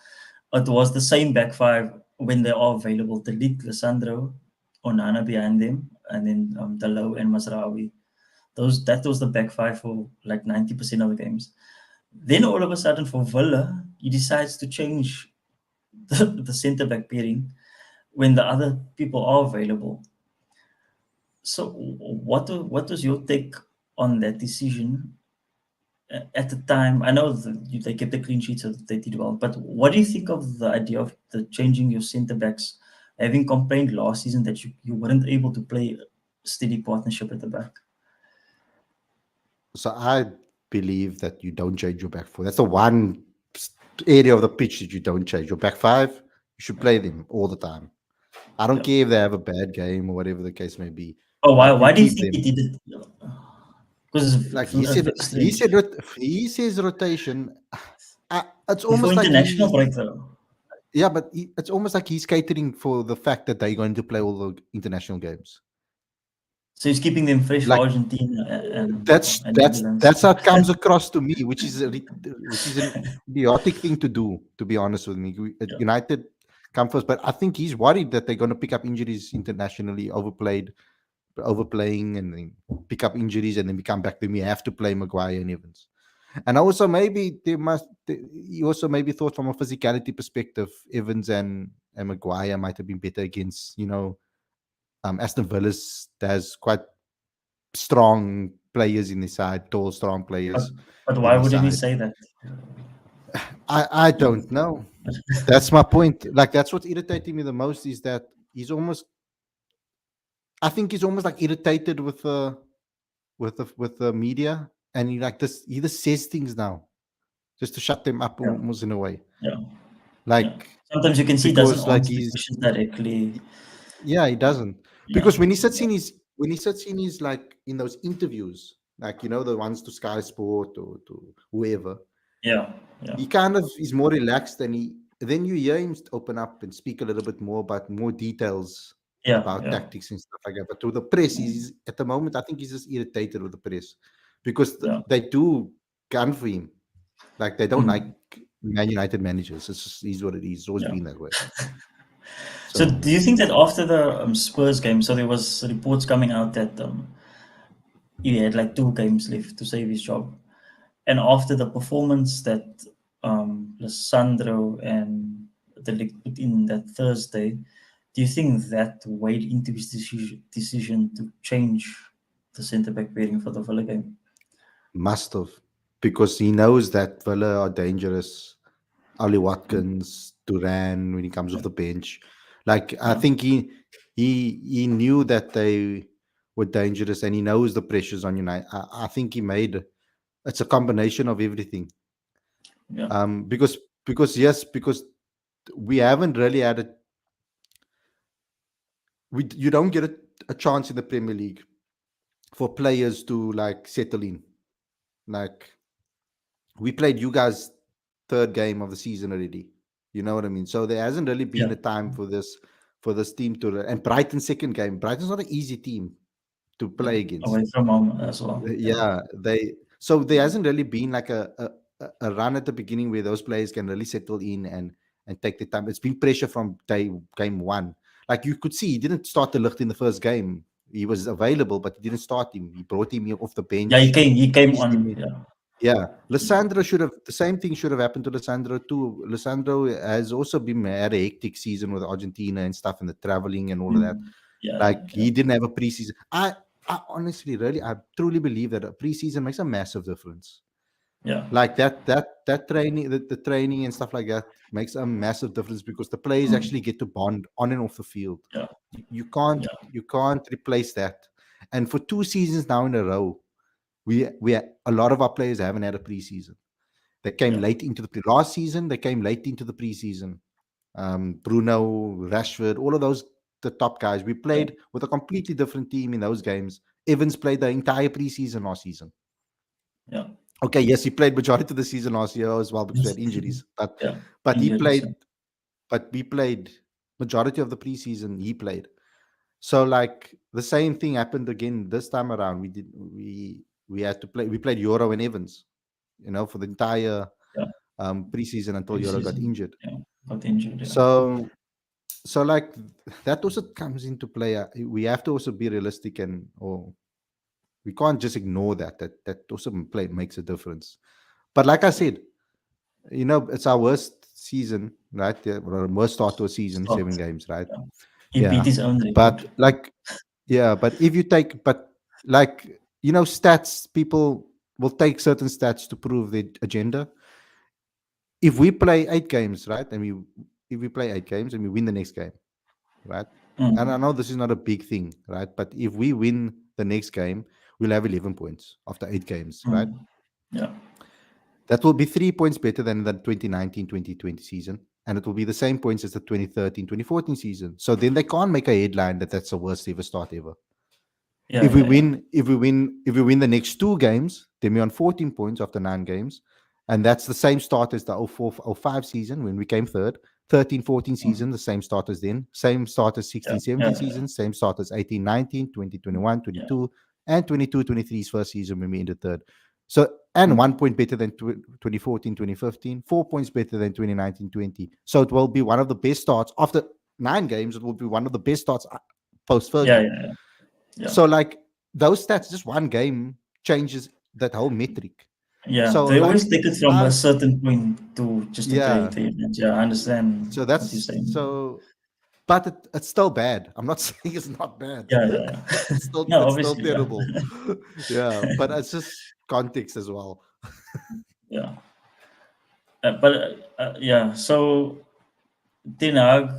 Speaker 1: It was the same back five when they are available. De Ligt, Lissandro, Onana behind them, and then Dalot and Mazraoui. That was the back five for like 90% of the games. Then all of a sudden for Villa, he decides to change the centre back pairing when the other people are available. So what was your take on that decision at the time? I know they kept the clean sheets, so they did well. But what do you think of the idea of the changing your centre backs, having complained last season that you weren't able to play steady partnership at the back?
Speaker 2: So I believe that you don't change your back four. That's the one area of the pitch that you don't change. Your back five, you should play them all the time. I don't care if they have a bad game or whatever the case may be.
Speaker 1: Oh,
Speaker 2: Like you
Speaker 1: why do you
Speaker 2: keep
Speaker 1: think
Speaker 2: them.
Speaker 1: he did it? Because
Speaker 2: Like he said, he says rotation. It's
Speaker 1: before
Speaker 2: almost like
Speaker 1: international break though.
Speaker 2: yeah, but it's almost like he's catering for the fact that they're going to play all the international games.
Speaker 1: So he's keeping them fresh for
Speaker 2: Like
Speaker 1: Argentina
Speaker 2: that's
Speaker 1: and
Speaker 2: that's
Speaker 1: Netherlands.
Speaker 2: that's how it comes across to me, which is an idiotic thing to do. To be honest with me,
Speaker 1: Yeah.
Speaker 2: United come first, but I think he's worried that they're going to pick up injuries internationally, overplaying, and then pick up injuries, and then we come back. Then we have to play Maguire and Evans. And also maybe he also maybe thought from a physicality perspective, Evans and Maguire might have been better against, Aston Villa's has quite strong players in the side, tall, strong players.
Speaker 1: But why wouldn't he say that?
Speaker 2: I don't know. That's my point. Like that's what's irritating me the most is that I think he's almost like irritated with the media, and he just says things now just to shut them up almost in a way.
Speaker 1: Yeah.
Speaker 2: Like
Speaker 1: sometimes you can see he
Speaker 2: because
Speaker 1: doesn't
Speaker 2: like
Speaker 1: answer the questions directly.
Speaker 2: Yeah, he doesn't.
Speaker 1: Yeah.
Speaker 2: Because when he sits in his like in those interviews, like the ones to Sky Sport or to whoever,
Speaker 1: Yeah.
Speaker 2: he kind of is more relaxed then you hear him open up and speak a little bit more about more details about tactics and stuff like that. But with the press, he's at the moment, I think he's just irritated with the press because they do gun for him. Like they don't like Man United managers. It's just he's what it is. It's always been that way.
Speaker 1: So do you think that after the Spurs game, so there was reports coming out that he had like 2 games left to save his job, and after the performance that Lissandro and De Ligt put in that Thursday, do you think that weighed into his decision to change the centre back pairing for the Villa game?
Speaker 2: Must have, because he knows that Villa are dangerous. Ollie Watkins, Duran, when he comes off the bench, like I think he knew that they were dangerous, and he knows the pressures on United. I think it's a combination of everything.
Speaker 1: Yeah.
Speaker 2: Because we haven't really had you don't get a chance in the Premier League for players to like settle in. Like we played you guys' third game of the season already. You know what I mean? So there hasn't really been a time for this team and Brighton's second game. Brighton's not an easy team to play against.
Speaker 1: Away from home as well.
Speaker 2: So there hasn't really been like a run at the beginning where those players can really settle in and take the time. It's been pressure from game one. Like you could see, he didn't start De Ligt in the first game. He was available, but he didn't start him. He brought him off the bench.
Speaker 1: Yeah, he came on.
Speaker 2: Yeah, Lissandro the same thing should have happened to Lissandro too. Lissandro has also had a hectic season with Argentina and stuff, and the traveling and all of that. He didn't have a preseason. I honestly, I truly believe that a preseason makes a massive difference.
Speaker 1: Yeah,
Speaker 2: like that training, the training and stuff like that makes a massive difference because the players actually get to bond on and off the field.
Speaker 1: Yeah,
Speaker 2: you can't replace that. And for 2 seasons now in a row, we a lot of our players haven't had a preseason. They came late into the last season. They came late into the preseason. Bruno, Rashford, all of those, the top guys. We played with a completely different team in those games. Evans played the entire preseason last season.
Speaker 1: Yeah.
Speaker 2: Okay, yes, he played majority of the season last year as well because we had injuries.
Speaker 1: Yeah,
Speaker 2: But he
Speaker 1: injuries.
Speaker 2: played. But we played majority of the preseason. He played. So like the same thing happened again this time around. We had to play. We played Euro and Evans, for the entire
Speaker 1: Yeah,
Speaker 2: preseason until Euro got
Speaker 1: preseason.
Speaker 2: injured.
Speaker 1: Yeah, got injured. Yeah.
Speaker 2: So like that also comes into play. We have to also be realistic or we can't just ignore that also makes a difference. But like I said, it's our worst season, right? Our worst start to a season,
Speaker 1: Start.
Speaker 2: 7 games, right?
Speaker 1: Yeah. He beat
Speaker 2: Yeah.
Speaker 1: his own record.
Speaker 2: But like, yeah, but if you take, but like, stats, people will take certain stats to prove their agenda. If we play 8 games, right, if we play 8 games and we win the next game, right, and I know this is not a big thing, right, but if we win the next game, we'll have 11 points after 8 games, right?
Speaker 1: Yeah.
Speaker 2: That will be 3 points better than the 2019-2020 season, and it will be the same points as the 2013-2014 season. So then they can't make a headline that that's the worst ever start ever.
Speaker 1: Yeah,
Speaker 2: If we win the next 2 games, then we're on 14 points after 9 games, and that's the same start as the 04-05 season when we came third. 13-14 season, the same start as then, same start as 16-17 season, same start as 18-19, 20-21, 22, and 22-23's first season when we ended third. So, and 1 point better than 2014-2015, 4 points better than 2019-20. So it will be one of the best starts after 9 games. It will be one of the best starts post Fergie.
Speaker 1: Yeah.
Speaker 2: So like those stats, just one game changes that whole metric.
Speaker 1: Yeah,
Speaker 2: so
Speaker 1: they
Speaker 2: like,
Speaker 1: always take it from a certain point to just to play
Speaker 2: Yeah.
Speaker 1: the event. Yeah, I understand
Speaker 2: So
Speaker 1: what you're
Speaker 2: that's
Speaker 1: saying.
Speaker 2: but it's still bad. I'm not saying it's not bad.
Speaker 1: Yeah.
Speaker 2: It's still
Speaker 1: No,
Speaker 2: it's still
Speaker 1: obviously, yeah.
Speaker 2: terrible. Yeah, but it's just context as well.
Speaker 1: Yeah. Yeah, so Ten Hag,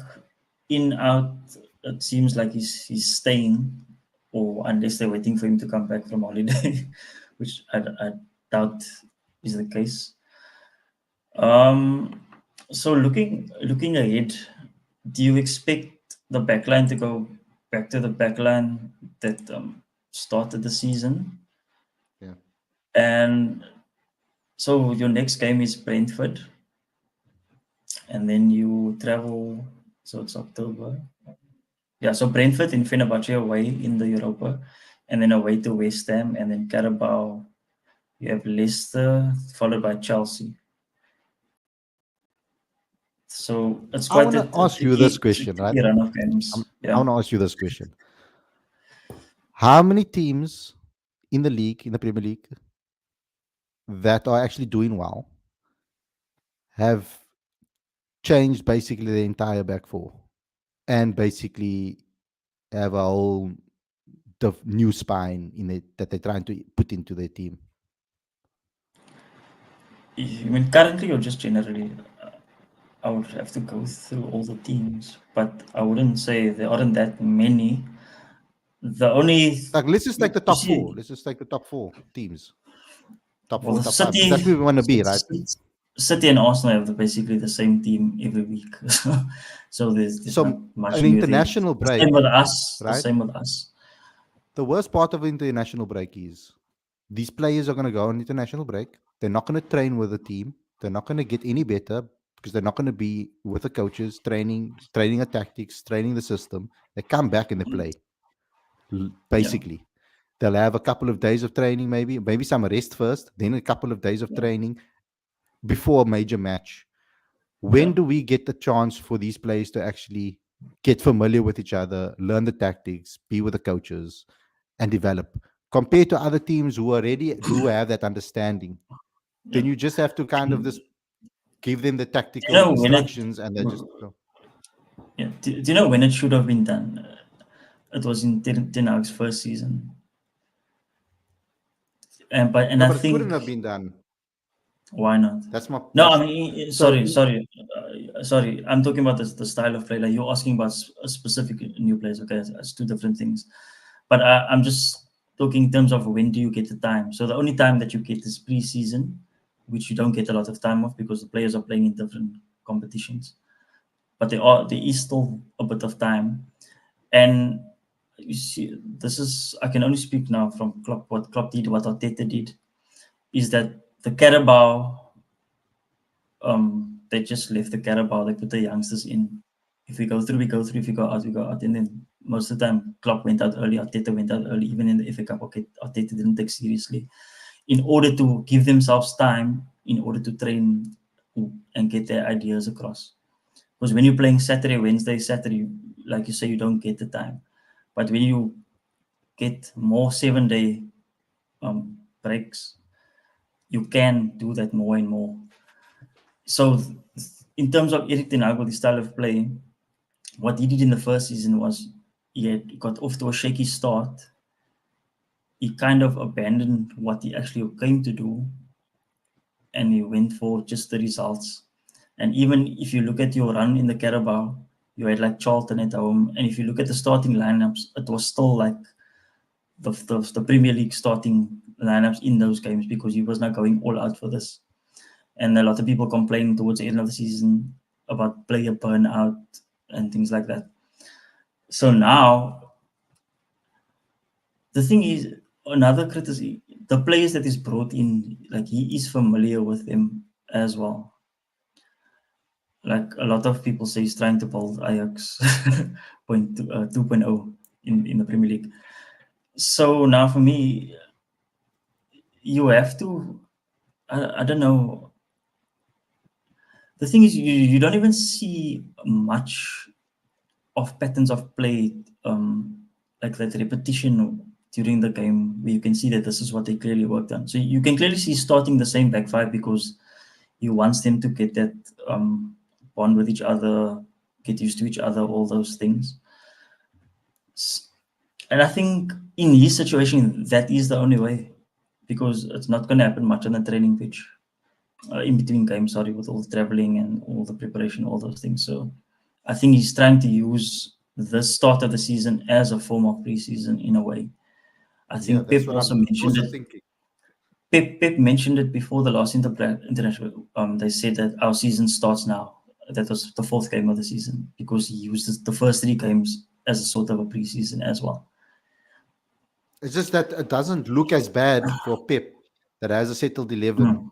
Speaker 1: in out, it seems like he's staying, or unless they're waiting for him to come back from holiday, which I doubt is the case. So looking ahead, do you expect the backline to go back to the backline that started the season?
Speaker 2: Yeah.
Speaker 1: And so your next game is Brentford, and then you travel. So it's October. Yeah, so Brentford in Fenerbahce away in the Europa, and then away to West Ham, and then Carabao. You have Leicester, followed by Chelsea. So it's
Speaker 2: I
Speaker 1: quite
Speaker 2: want to ask you this question, right?
Speaker 1: tricky run of games.
Speaker 2: I want to ask you this question. How many teams in the league, in the Premier League, that are actually doing well have changed basically the entire back four and basically have a whole new spine in it that they're trying to put into their team?
Speaker 1: I mean, currently or just generally, I would have to go through all the teams, but I wouldn't say there aren't that many. The only
Speaker 2: Like, let's just take the
Speaker 1: you
Speaker 2: top
Speaker 1: see,
Speaker 2: four. Let's just take the top 4 teams. Top
Speaker 1: well,
Speaker 2: 4,
Speaker 1: the
Speaker 2: top 5. Because that's where we want to be, right?
Speaker 1: City and Arsenal have basically the same team every week, so there's
Speaker 2: So
Speaker 1: not much
Speaker 2: an
Speaker 1: new there.
Speaker 2: international
Speaker 1: The
Speaker 2: break,
Speaker 1: same with us. The
Speaker 2: right?
Speaker 1: same with us.
Speaker 2: The worst part of the international break is these players are going to go on international break. They're not going to train with the team. They're not going to get any better because they're not going to be with the coaches, training the tactics, training the system. They come back and they play. Basically, they'll have a couple of days of training, maybe some rest first, then a couple of days of training before a major match. When do we get the chance for these players to actually get familiar with each other, learn the tactics, be with the coaches, and develop? Compared to other teams who already do have that understanding, then you just have to kind of just give them the tactical instructions and they just go.
Speaker 1: Yeah. Do you know when it should have been done? It was in Ten Hag's first season. And I
Speaker 2: But it
Speaker 1: think
Speaker 2: couldn't have been done.
Speaker 1: why not?
Speaker 2: That's my.
Speaker 1: No,
Speaker 2: That's,
Speaker 1: I mean, sorry. I'm talking about the style of play. Like you're asking about a specific new players. Okay, it's two different things. But I'm just talking in terms of when do you get the time. So the only time that you get is pre-season, which you don't get a lot of time of because the players are playing in different competitions. But there is still a bit of time, and you see, I can only speak now from Klopp. What Klopp did, what Arteta did, is that the Carabao, they just left the Carabao. They put the youngsters in. If we go through, we go through. If we go out, we go out. And then most of the time, Klopp went out early. Arteta went out early. Even in the FA Cup, okay, Arteta didn't take seriously, in order to give themselves time, in order to train and get their ideas across. Because when you're playing Saturday, Wednesday, Saturday, like you say, you don't get the time. But when you get more 7-day breaks, you can do that more and more. So in terms of Erik ten Hag, the style of play, what he did in the first season was he had got off to a shaky start. He kind of abandoned what he actually came to do, and he went for just the results. And even if you look at your run in the Carabao, you had like Charlton at home, and if you look at the starting lineups, it was still like the Premier League starting lineups in those games, because he was not going all out for this. And a lot of people complained towards the end of the season about player burnout and things like that. So now, the thing is, another criticism, the players that is brought in, like he is familiar with them as well. Like a lot of people say he's trying to build Ajax 2.0 in the Premier League. So now for me, you have to, I don't know. The thing is, you don't even see much of patterns of play, like that repetition during the game, where you can see that this is what they clearly worked on. So you can clearly see starting the same back five, because he wants them to get that bond with each other, get used to each other, all those things. And I think in his situation, that is the only way, because it's not going to happen much on the training pitch, in between games, sorry, with all the traveling and all the preparation, all those things. So I think he's trying to use the start of the season as a form of preseason in a way. I think
Speaker 2: that's
Speaker 1: Pep
Speaker 2: what
Speaker 1: also
Speaker 2: I'm
Speaker 1: mentioned
Speaker 2: also
Speaker 1: it.
Speaker 2: thinking.
Speaker 1: Pep mentioned it before the last international. They said that our season starts now. That was the fourth game of the season, because he used the first 3 games as a sort of a preseason as well.
Speaker 2: It's just that it doesn't look as bad for Pep that has a settled 11
Speaker 1: Mm,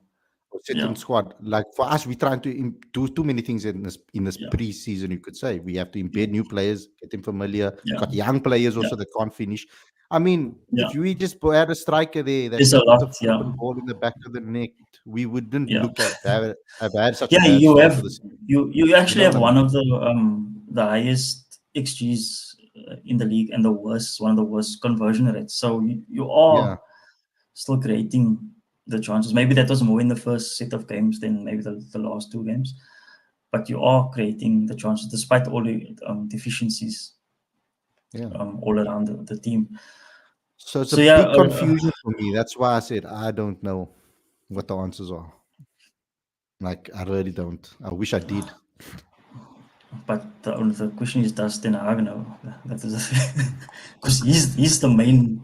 Speaker 2: or
Speaker 1: yeah,
Speaker 2: settled squad. Like for us, we're trying to do too many things in this
Speaker 1: yeah,
Speaker 2: preseason. You could say we have to
Speaker 1: yeah,
Speaker 2: embed new players, get them familiar.
Speaker 1: yeah,
Speaker 2: Got young players
Speaker 1: yeah,
Speaker 2: also that can't finish. I mean,
Speaker 1: yeah.
Speaker 2: if we just had a striker there that
Speaker 1: There's
Speaker 2: can
Speaker 1: a
Speaker 2: put a
Speaker 1: lot, yeah,
Speaker 2: flipping ball in the back of the net, we wouldn't
Speaker 1: yeah.
Speaker 2: look at have had such a
Speaker 1: Yeah,
Speaker 2: bad
Speaker 1: you
Speaker 2: start to
Speaker 1: have
Speaker 2: the season.
Speaker 1: you
Speaker 2: You
Speaker 1: actually
Speaker 2: know
Speaker 1: have
Speaker 2: what I mean?
Speaker 1: one of the highest XGs in the league, and one of the worst conversion rates. So you
Speaker 2: Yeah,
Speaker 1: are still creating the chances. Maybe that was more in the first set of games than maybe the last 2 games, but you are creating the chances despite all the deficiencies
Speaker 2: yeah.
Speaker 1: all around the team.
Speaker 2: So it's a
Speaker 1: So yeah,
Speaker 2: big confusion for me. That's why I said I don't know what the answers are. Like I really don't. I wish I did.
Speaker 1: but the question is, does Ten Hag know? That is because he's the main,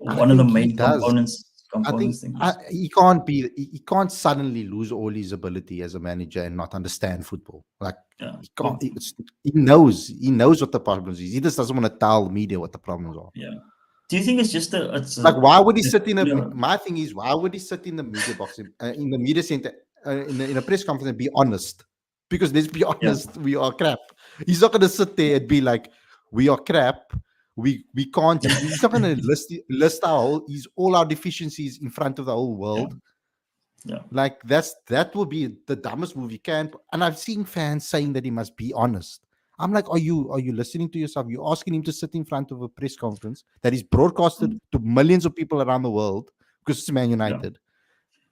Speaker 2: I
Speaker 1: one of the
Speaker 2: think he
Speaker 1: main
Speaker 2: does. I think
Speaker 1: components things.
Speaker 2: he can't suddenly lose all his ability as a manager and not understand football. Like
Speaker 1: Yeah.
Speaker 2: he can't. He knows what the problems is. He just doesn't want to tell media what the problems are.
Speaker 1: Yeah. Do you think it's just
Speaker 2: Like why would he
Speaker 1: just,
Speaker 2: sit in a?
Speaker 1: you know,
Speaker 2: My thing is why would he sit in the media box in the media center in a press conference and be honest? Because let's be
Speaker 1: yeah,
Speaker 2: honest, we are crap. He's not going to sit there and be like, we are crap. We can't. He's not going to list all our deficiencies in front of the whole
Speaker 1: yeah,
Speaker 2: world.
Speaker 1: yeah,
Speaker 2: Like that will be the dumbest move you can. And I've seen fans saying that he must be honest. I'm like, are you listening to yourself? You're asking him to sit in front of a press conference that is broadcasted to millions of people around the world because it's Man
Speaker 1: yeah,
Speaker 2: United.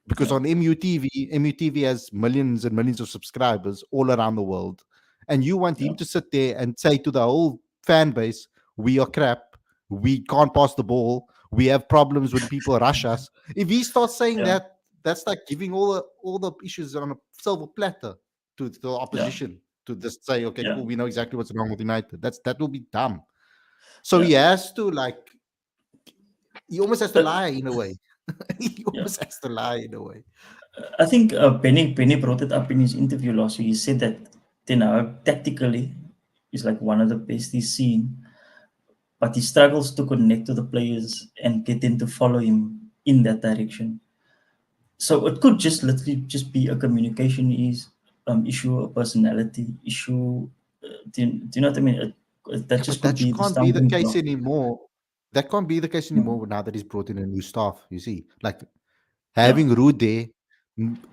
Speaker 2: Because
Speaker 1: yeah,
Speaker 2: on MUTV has millions and millions of subscribers all around the world. And you want
Speaker 1: yeah,
Speaker 2: him to sit there and say to the whole fan base, we are crap. We can't pass the ball. We have problems when people rush us. If he starts saying
Speaker 1: yeah,
Speaker 2: that, that's like giving all the issues on a silver platter to the
Speaker 1: yeah,
Speaker 2: opposition to just say, okay,
Speaker 1: yeah,
Speaker 2: cool, we know exactly what's wrong with United. That will be dumb. So
Speaker 1: yeah.
Speaker 2: he has to he almost has to
Speaker 1: But
Speaker 2: lie in a way. He
Speaker 1: yeah,
Speaker 2: almost has to lie in a way.
Speaker 1: I think Penny brought it up in his interview last week. He said that Ten Hag tactically is like one of the best he's seen, but he struggles to connect to the players and get them to follow him in that direction. So it could just literally just be a communication issue, a personality issue. Do you know what I mean? That
Speaker 2: Yeah,
Speaker 1: just
Speaker 2: but
Speaker 1: could
Speaker 2: that
Speaker 1: be the
Speaker 2: can't be the
Speaker 1: stumbling
Speaker 2: case
Speaker 1: block.
Speaker 2: anymore. That can't be the case
Speaker 1: Mm.
Speaker 2: anymore now that he's brought in a new staff. You see, like
Speaker 1: Yeah,
Speaker 2: having Rude there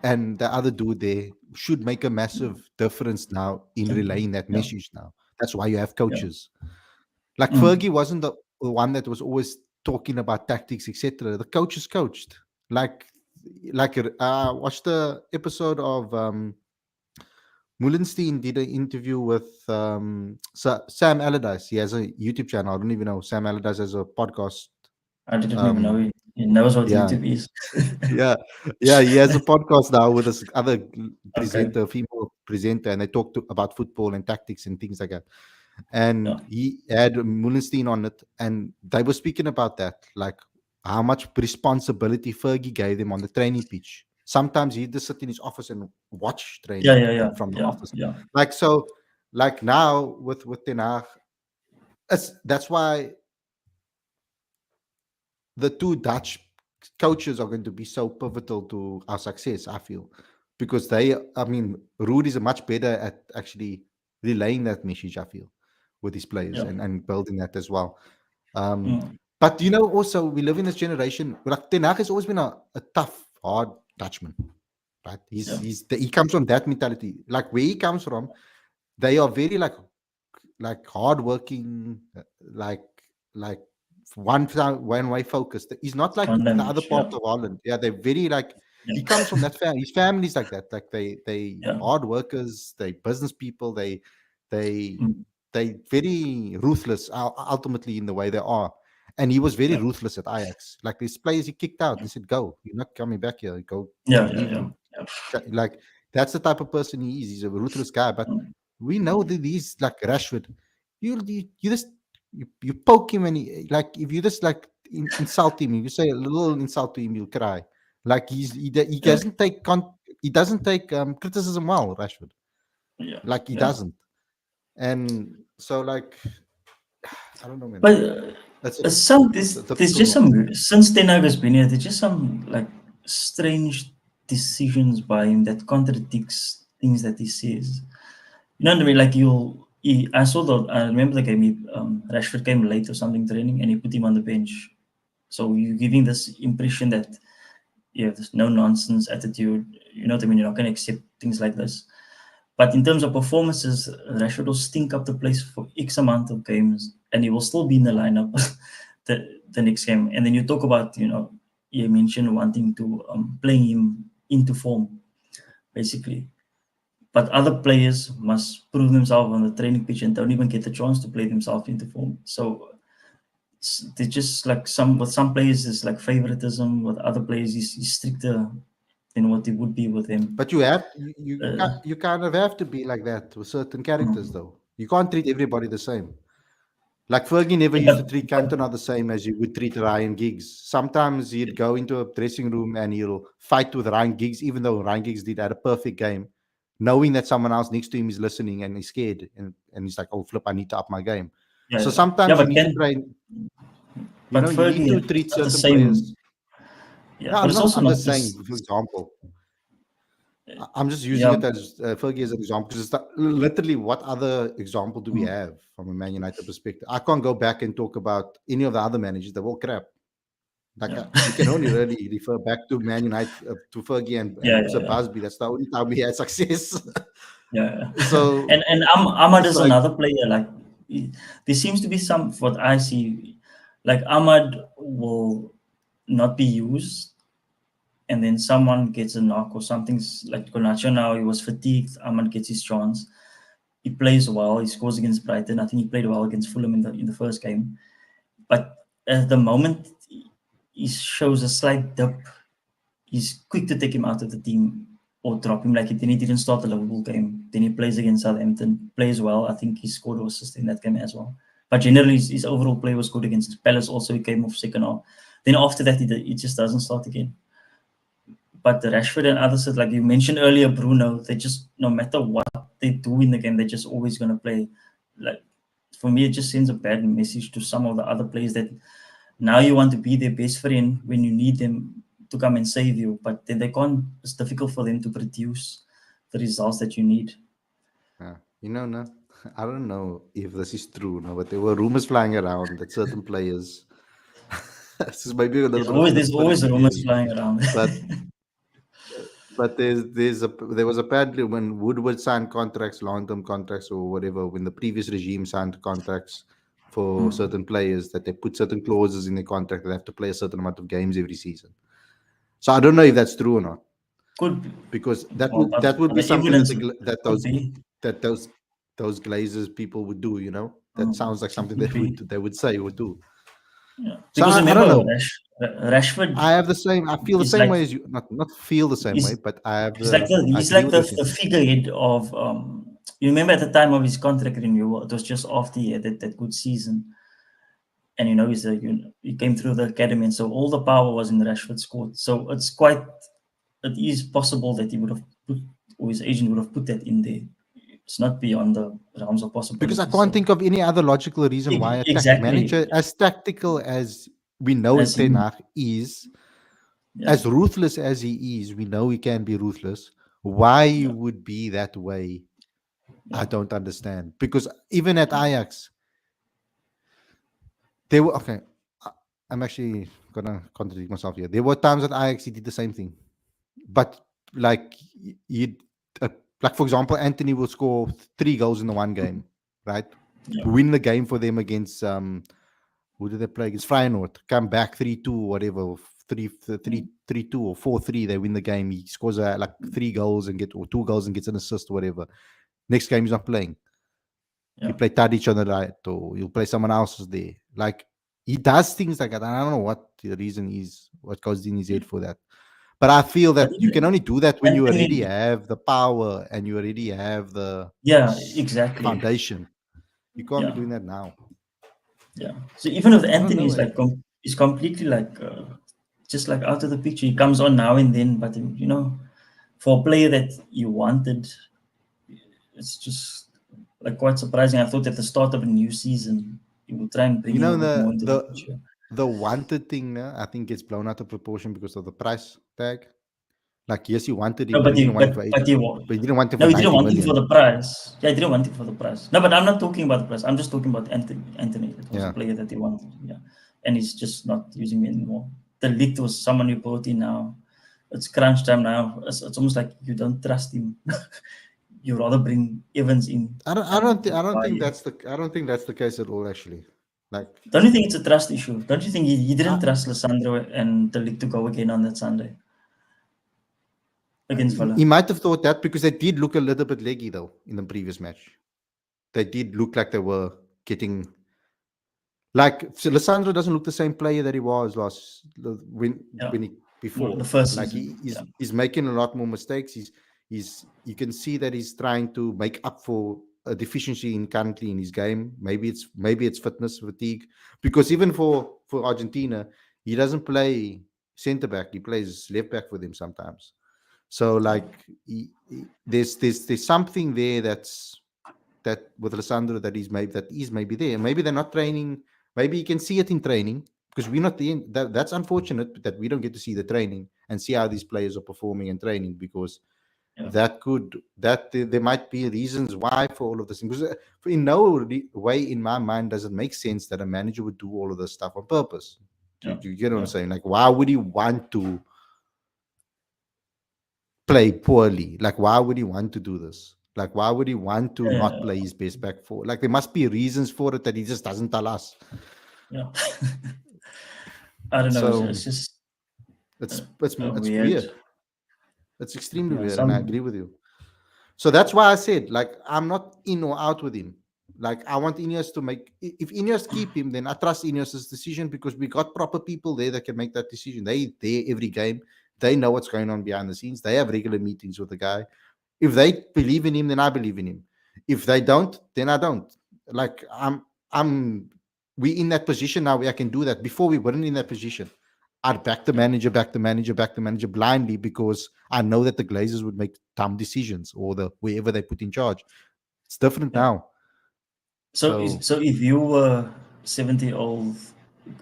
Speaker 2: and the other dude there should make a massive difference now in relaying that
Speaker 1: yeah,
Speaker 2: message. Now that's why you have
Speaker 1: yeah.
Speaker 2: coaches. Like
Speaker 1: Mm.
Speaker 2: Fergie wasn't the one that was always talking about tactics, etc. The coaches coached. Like, watch the episode of Mullenstein did an interview with Sam Allardyce. He has a YouTube channel. I don't even know. Sam Allardyce has a podcast.
Speaker 1: I didn't even know
Speaker 2: Um,
Speaker 1: he knows what
Speaker 2: yeah,
Speaker 1: YouTube is.
Speaker 2: yeah, yeah. He has a podcast now with this other
Speaker 1: Okay.
Speaker 2: presenter, female presenter, and they talk about football and tactics and things like that.
Speaker 1: Yeah.
Speaker 2: And he had Mullenstein on it, and they were speaking about that, like how much responsibility Fergie gave them on the training pitch. Sometimes he'd just sit in his office and watch
Speaker 1: Yeah,
Speaker 2: training
Speaker 1: yeah, yeah,
Speaker 2: and from the
Speaker 1: yeah,
Speaker 2: office.
Speaker 1: yeah.
Speaker 2: Like so, like now with Ten Hag, that's why the two Dutch coaches are going to be so pivotal to our success, I feel, because I mean, Ruud is much better at actually relaying that message, I feel, with his players
Speaker 1: Yeah.
Speaker 2: and building that as well. Um,
Speaker 1: Mm.
Speaker 2: but also we live in this generation. Like Ten Hag has always been a tough, hard Dutchman, right?
Speaker 1: Yeah.
Speaker 2: He comes from that mentality. Like where he comes from, they are very hardworking, like one way focused. He's not like
Speaker 1: One
Speaker 2: the other
Speaker 1: language. Yeah.
Speaker 2: part of Holland. Yeah, they're very like he
Speaker 1: Yeah.
Speaker 2: comes from that family. His family's like that. Like they
Speaker 1: Yeah.
Speaker 2: hard workers. They business people. They
Speaker 1: Mm.
Speaker 2: they very ruthless ultimately in the way they are. And he was very
Speaker 1: Yeah.
Speaker 2: ruthless at Ajax. Like these players, he kicked out and said, "Go, you're not coming back here. Go,
Speaker 1: Yeah. Yeah.
Speaker 2: leave
Speaker 1: Yeah.
Speaker 2: me."
Speaker 1: Yeah.
Speaker 2: Like that's the type of person he is. He's a ruthless guy. But
Speaker 1: Mm.
Speaker 2: we know that he's like Rashford. You just you poke him and like if you just like insult him, you say a little insult to him, he'll cry. Like he
Speaker 1: Yeah.
Speaker 2: doesn't take criticism well, Rashford.
Speaker 1: Yeah.
Speaker 2: Like he
Speaker 1: Yeah.
Speaker 2: doesn't. And so like I don't know, man.
Speaker 1: But
Speaker 2: That's it's a
Speaker 1: there's
Speaker 2: difficult
Speaker 1: just
Speaker 2: one.
Speaker 1: some since Ten Hag has been here, there's just some like strange decisions by him that contradicts things that he says. You know what I mean? Like I remember the game. Rashford came late or something training, and he put him on the bench. So you're giving this impression that you have this no nonsense attitude. You know what I mean? You're not going to accept things like this. But in terms of performances, Rashford will stink up the place for X amount of games, and he will still be in the lineup the next game. And then you talk about, you mentioned wanting to playing him into form, basically. But other players must prove themselves on the training pitch and don't even get the chance to play themselves into form. So they just like some players is like favoritism, with other players is stricter than what it would be with them.
Speaker 2: But you have
Speaker 1: Uh,
Speaker 2: you kind of have to be like that with certain characters,
Speaker 1: mm.
Speaker 2: though. You can't treat everybody the same. Like Fergie never
Speaker 1: Yeah,
Speaker 2: used to treat Cantona the same as you would treat Ryan Giggs. Sometimes he'd go into a dressing room and he'll fight with Ryan Giggs, even though Ryan Giggs did had a perfect game, knowing that someone else next to him is listening and he's scared and he's like, "Oh flip, I need to up my game."
Speaker 1: yeah,
Speaker 2: So
Speaker 1: yeah.
Speaker 2: sometimes you
Speaker 1: But
Speaker 2: need to
Speaker 1: then,
Speaker 2: train.
Speaker 1: but
Speaker 2: You need
Speaker 1: Fergie
Speaker 2: to
Speaker 1: is
Speaker 2: treat
Speaker 1: not the
Speaker 2: certain
Speaker 1: same.
Speaker 2: players.
Speaker 1: Yeah,
Speaker 2: No,
Speaker 1: but
Speaker 2: I'm
Speaker 1: it's
Speaker 2: not.
Speaker 1: also
Speaker 2: I'm
Speaker 1: not
Speaker 2: just saying,
Speaker 1: this.
Speaker 2: for example. I'm just using
Speaker 1: Yeah,
Speaker 2: it as Fergie as an example because literally what other example do we
Speaker 1: mm,
Speaker 2: have from a Man United perspective? I can't go back and talk about any of the other managers. They're all crap. Like
Speaker 1: yeah,
Speaker 2: we can only really refer back to Man United, to Fergie
Speaker 1: yeah,
Speaker 2: and
Speaker 1: yeah,
Speaker 2: Sir
Speaker 1: yeah.
Speaker 2: Busby. That's the only time we had success.
Speaker 1: Yeah, yeah.
Speaker 2: So
Speaker 1: And Ahmad
Speaker 2: it's
Speaker 1: is
Speaker 2: like,
Speaker 1: another player. Like there seems to be some what I see, like Ahmad will not be used, and then someone gets a knock or something's like Konacho now. He was fatigued. Ahmad gets his chance. He plays well. He scores against Brighton. I think he played well against Fulham in the first game. But at the moment, he shows a slight dip. He's quick to take him out of the team or drop him. Like then he didn't start the Liverpool game. Then he plays against Southampton, plays well. I think he scored or assist in that game as well. But generally, his overall play was good against Palace. Also, he came off second half. Then after that, he just doesn't start again. But the Rashford and others, like you mentioned earlier, Bruno, they just no matter what they do in the game, they're just always going to play. Like for me, it just sends a bad message to some of the other players that now you want to be their best friend when you need them, to come and save you, but then they can't. It's difficult for them to produce the results that you need.
Speaker 2: No, I don't know if this is true, no, but there were rumors flying around that certain players. This is maybe a little bit of a
Speaker 1: There's always
Speaker 2: conspiracy
Speaker 1: rumors
Speaker 2: theory,
Speaker 1: flying around.
Speaker 2: but there was apparently when Woodward signed contracts, long-term contracts or whatever, when the previous regime signed contracts for certain players, that they put certain clauses in the contract that they have to play a certain amount of games every season. So I don't know if that's true or not,
Speaker 1: Could be.
Speaker 2: because
Speaker 1: Well,
Speaker 2: that would be
Speaker 1: the
Speaker 2: something
Speaker 1: evidence
Speaker 2: that
Speaker 1: could be.
Speaker 2: those Glazers people would do. That sounds like something
Speaker 1: Could
Speaker 2: they would say or do.
Speaker 1: Yeah.
Speaker 2: So
Speaker 1: Because
Speaker 2: I
Speaker 1: remember,
Speaker 2: don't know.
Speaker 1: Rashford.
Speaker 2: I have the same. I feel the
Speaker 1: It's
Speaker 2: same
Speaker 1: like-
Speaker 2: way as you. Not feel the same
Speaker 1: he's-
Speaker 2: way, but I have.
Speaker 1: He's like the,
Speaker 2: I
Speaker 1: he's
Speaker 2: agree
Speaker 1: like
Speaker 2: with
Speaker 1: the
Speaker 2: you.
Speaker 1: figurehead of. You remember at the time of his contract renewal, it was just after he had that good season, and he came through the academy, and so all the power was in Rashford's court. So it is possible that he would have put, or his agent would have put that in there. It's not beyond the realms of possibility.
Speaker 2: Because I can't think of any other logical reason why a manager as tactical as we know Ten Hag is, as ruthless as he is, we know he can be ruthless. Why he would be that way, I don't understand. Because even at Ajax, they were okay. I'm actually gonna contradict myself here. There were times at Ajax he did the same thing, but like like for example, Anthony will score 3 goals in the one game, right? Win the game for them against who did they play against? Feyenoord. Come back 3-2, whatever, 3-2 or 4-3. They win the game. He scores like 3 goals and 2 goals and gets an assist, or whatever. Next game he's not playing. You play Tadic on the right, or you'll play someone else's there. Like he does things like that. I don't know what the reason is, what goes in his head for that. But I feel that you can only do that when you already have the power and you already have the foundation. You can't be doing that now.
Speaker 1: Yeah. So even with Anthony, he's completely like just like out of the picture. He comes on now and then, but for a player that you wanted, it's just like quite surprising. I thought at the start of a new season, you would try and bring him more into the picture.
Speaker 2: The wanted thing, I think gets blown out of proportion because of the price tag. Like, yes, you wanted him, but you didn't want him for 80. But you didn't want him for 90 million.
Speaker 1: No, he didn't want him for the price. Yeah, he didn't want him for the price. No, but I'm not talking about the price. I'm just talking about Anthony. That was a player that he wanted. Yeah, and he's just not using me anymore. De Ligt was someone you brought in now. It's crunch time now. It's almost like you don't trust him. You rather bring Evans in.
Speaker 2: I don't think that's the case at all, actually. Like,
Speaker 1: don't you think it's a trust issue? Don't you think he didn't trust Lissandro and De Ligt to go again on that Sunday against Villa?
Speaker 2: He might have thought that because they did look a little bit leggy though in the previous match. They did look like they were getting so Lissandro doesn't look the same player that he was before.
Speaker 1: The first
Speaker 2: like
Speaker 1: season.
Speaker 2: He's making a lot more mistakes. You can see that he's trying to make up for a deficiency currently in his game. Maybe it's fitness fatigue, because even for Argentina, he doesn't play center back. He plays left back for them sometimes. So like there's something there that with Lissandro that is maybe there. Maybe they're not training. Maybe you can see it in training, because we're not that's unfortunate that we don't get to see the training and see how these players are performing in training, because there might be reasons why for all of this. Because in no way in my mind does it make sense that a manager would do all of this stuff on purpose. Do you get what I'm saying? Like, why would he want to play poorly? Like, why would he want to do this? Like, why would he want to not play his best back four? Like, there must be reasons for it that he just doesn't tell us.
Speaker 1: Yeah. I don't know.
Speaker 2: So,
Speaker 1: it's just
Speaker 2: it's weird. It's extremely weird, and I agree with you. So that's why I said, like, I'm not in or out with him. Like, I want Ineos to make. If Ineos keep him, then I trust Ineos' decision, because we got proper people there that can make that decision. They there every game. They know what's going on behind the scenes. They have regular meetings with the guy. If they believe in him, then I believe in him. If they don't, then I don't. Like, we in that position now where I can do that. Before we weren't in that position. I'd back the manager blindly, because I know that the Glazers would make dumb decisions, or wherever they put in charge. It's different now.
Speaker 1: So if you were 70-year-old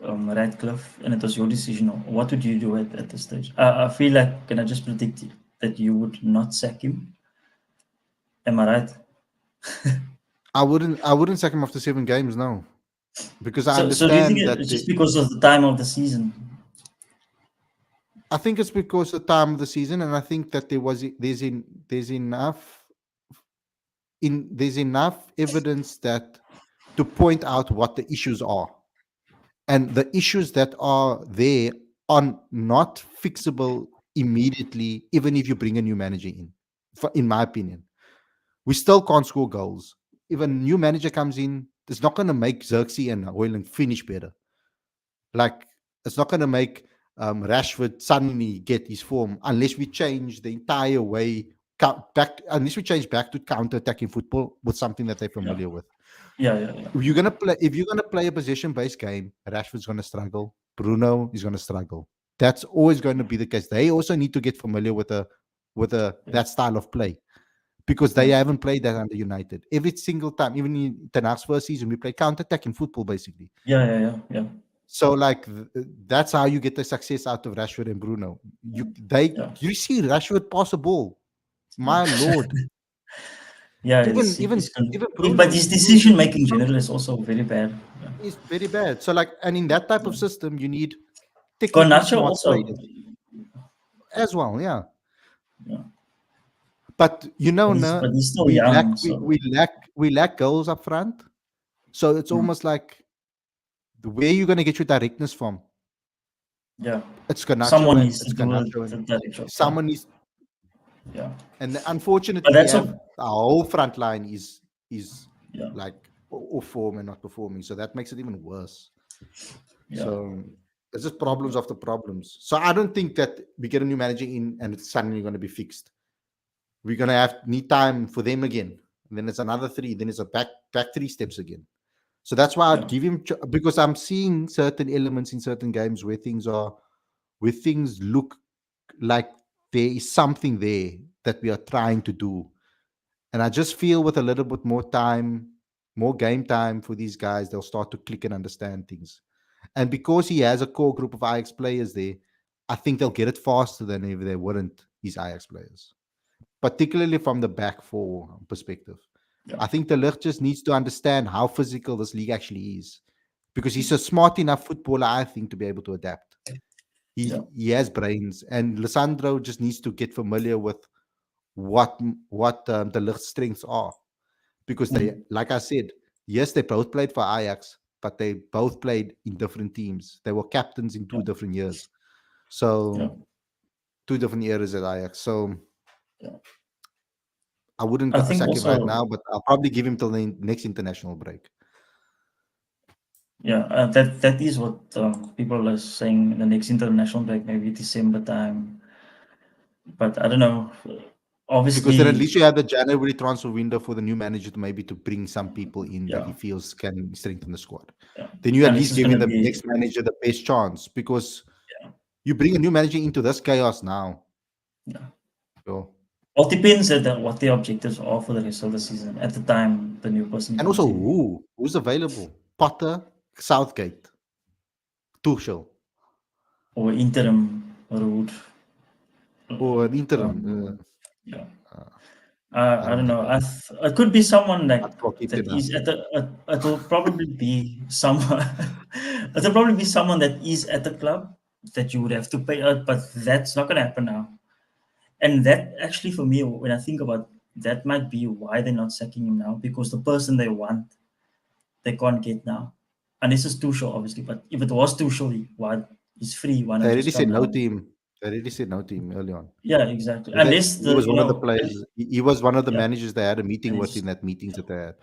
Speaker 1: Radcliffe, and it was your decision, what would you do at this stage? I feel like, can I just predict that you would not sack him? Am I right?
Speaker 2: I wouldn't sack him after 7 games, no, because I
Speaker 1: So do you think
Speaker 2: understand that
Speaker 1: it's just because of the time of the season?
Speaker 2: I think it's because of the time of the season, and I think that there's enough evidence that to point out what the issues are, and the issues that are there are not fixable immediately, even if you bring a new manager in. In my opinion, we still can't score goals. If a new manager comes in, it's not going to make Xerxes and Hoyland finish better. Like, it's not going to make Rashford suddenly get his form unless we change the entire way unless we change back to counter-attacking football with something that they're familiar with.
Speaker 1: Yeah.
Speaker 2: If you're gonna play a possession-based game, Rashford's gonna struggle. Bruno is gonna struggle. That's always going to be the case. They also need to get familiar with that style of play, because they haven't played that under United. Every single time, even in Ten Hag's first season, we play counter-attacking football basically.
Speaker 1: Yeah.
Speaker 2: So, like, that's how you get the success out of Rashford and Bruno. You see Rashford pass a ball, my lord.
Speaker 1: Yeah,
Speaker 2: Even
Speaker 1: but
Speaker 2: Bruno,
Speaker 1: his decision making in general is also very bad.
Speaker 2: is very bad. So, like, and in that type of system, you need technically
Speaker 1: Garnacho
Speaker 2: smart
Speaker 1: also.
Speaker 2: players as well. Yeah,
Speaker 1: Yeah.
Speaker 2: but
Speaker 1: But he's still
Speaker 2: we lack
Speaker 1: young, so
Speaker 2: we lack goals up front. So it's almost like, where are you going to get your directness from?
Speaker 1: yeah.
Speaker 2: It's Garnacho
Speaker 1: Someone
Speaker 2: and
Speaker 1: needs to
Speaker 2: it's
Speaker 1: do
Speaker 2: Garnacho and
Speaker 1: that job.
Speaker 2: someone needs.
Speaker 1: Yeah.
Speaker 2: And
Speaker 1: But
Speaker 2: unfortunately, we
Speaker 1: that's
Speaker 2: have our whole front line is
Speaker 1: yeah.
Speaker 2: like off form and not performing. So that makes it even worse.
Speaker 1: Yeah.
Speaker 2: So it's just problems after problems. So I don't think that we get a new manager in and it's suddenly going to be fixed. We're going to need time for them again. And then it's another 3. Then it's a back 3 steps again. So that's why I'd give him, because I'm seeing certain elements in certain games where things look like there is something there that we are trying to do. And I just feel with a little bit more time, more game time for these guys, they'll start to click and understand things. And because he has a core group of Ajax players there, I think they'll get it faster than if they weren't his Ajax players, particularly from the back 4 perspective.
Speaker 1: Yeah.
Speaker 2: I think De Ligt just needs to understand how physical this league actually is, because he's a smart enough footballer, I think, to be able to adapt. He has brains, and Lisandro just needs to get familiar with what De Ligt's strengths are, because they, like I said, yes, they both played for Ajax, but they both played in different teams. They were captains in 2 different years, so 2 different eras at Ajax. So I wouldn't
Speaker 1: I think
Speaker 2: sack him right
Speaker 1: also,
Speaker 2: now, but I'll probably give him till the next international break.
Speaker 1: yeah, that is what people are saying. The next international break, maybe December time. But I don't know. Obviously,
Speaker 2: Because then at least you have the January transfer window for the new manager to maybe to bring some people in that he feels can strengthen the squad.
Speaker 1: Yeah.
Speaker 2: Then you at
Speaker 1: And
Speaker 2: least giving the next manager the best chance, because you bring a new manager into this chaos now.
Speaker 1: Yeah.
Speaker 2: So,
Speaker 1: well, it depends on what the objectives are for the rest of the season. At the time, the new person
Speaker 2: and also who's available? Potter, Southgate, Tuchel,
Speaker 1: or interim route,
Speaker 2: or an interim.
Speaker 1: Yeah. I don't know. It could be someone like that is at the. It will probably be someone. It will probably be someone that is at the club that you would have to pay out, but that's not going to happen now. And that actually, for me, when I think about that, might be why they're not sacking him now, because the person they want, they can't get now. And this is Tuchel, obviously. But if it was Tuchel, why he's free? Why not
Speaker 2: They already
Speaker 1: just
Speaker 2: said
Speaker 1: come
Speaker 2: no
Speaker 1: down?
Speaker 2: to him. They already said no to him early on.
Speaker 1: Yeah, exactly.
Speaker 2: He
Speaker 1: Unless
Speaker 2: was one of the players. He was one of the managers they had a meeting with in that meetings that they had.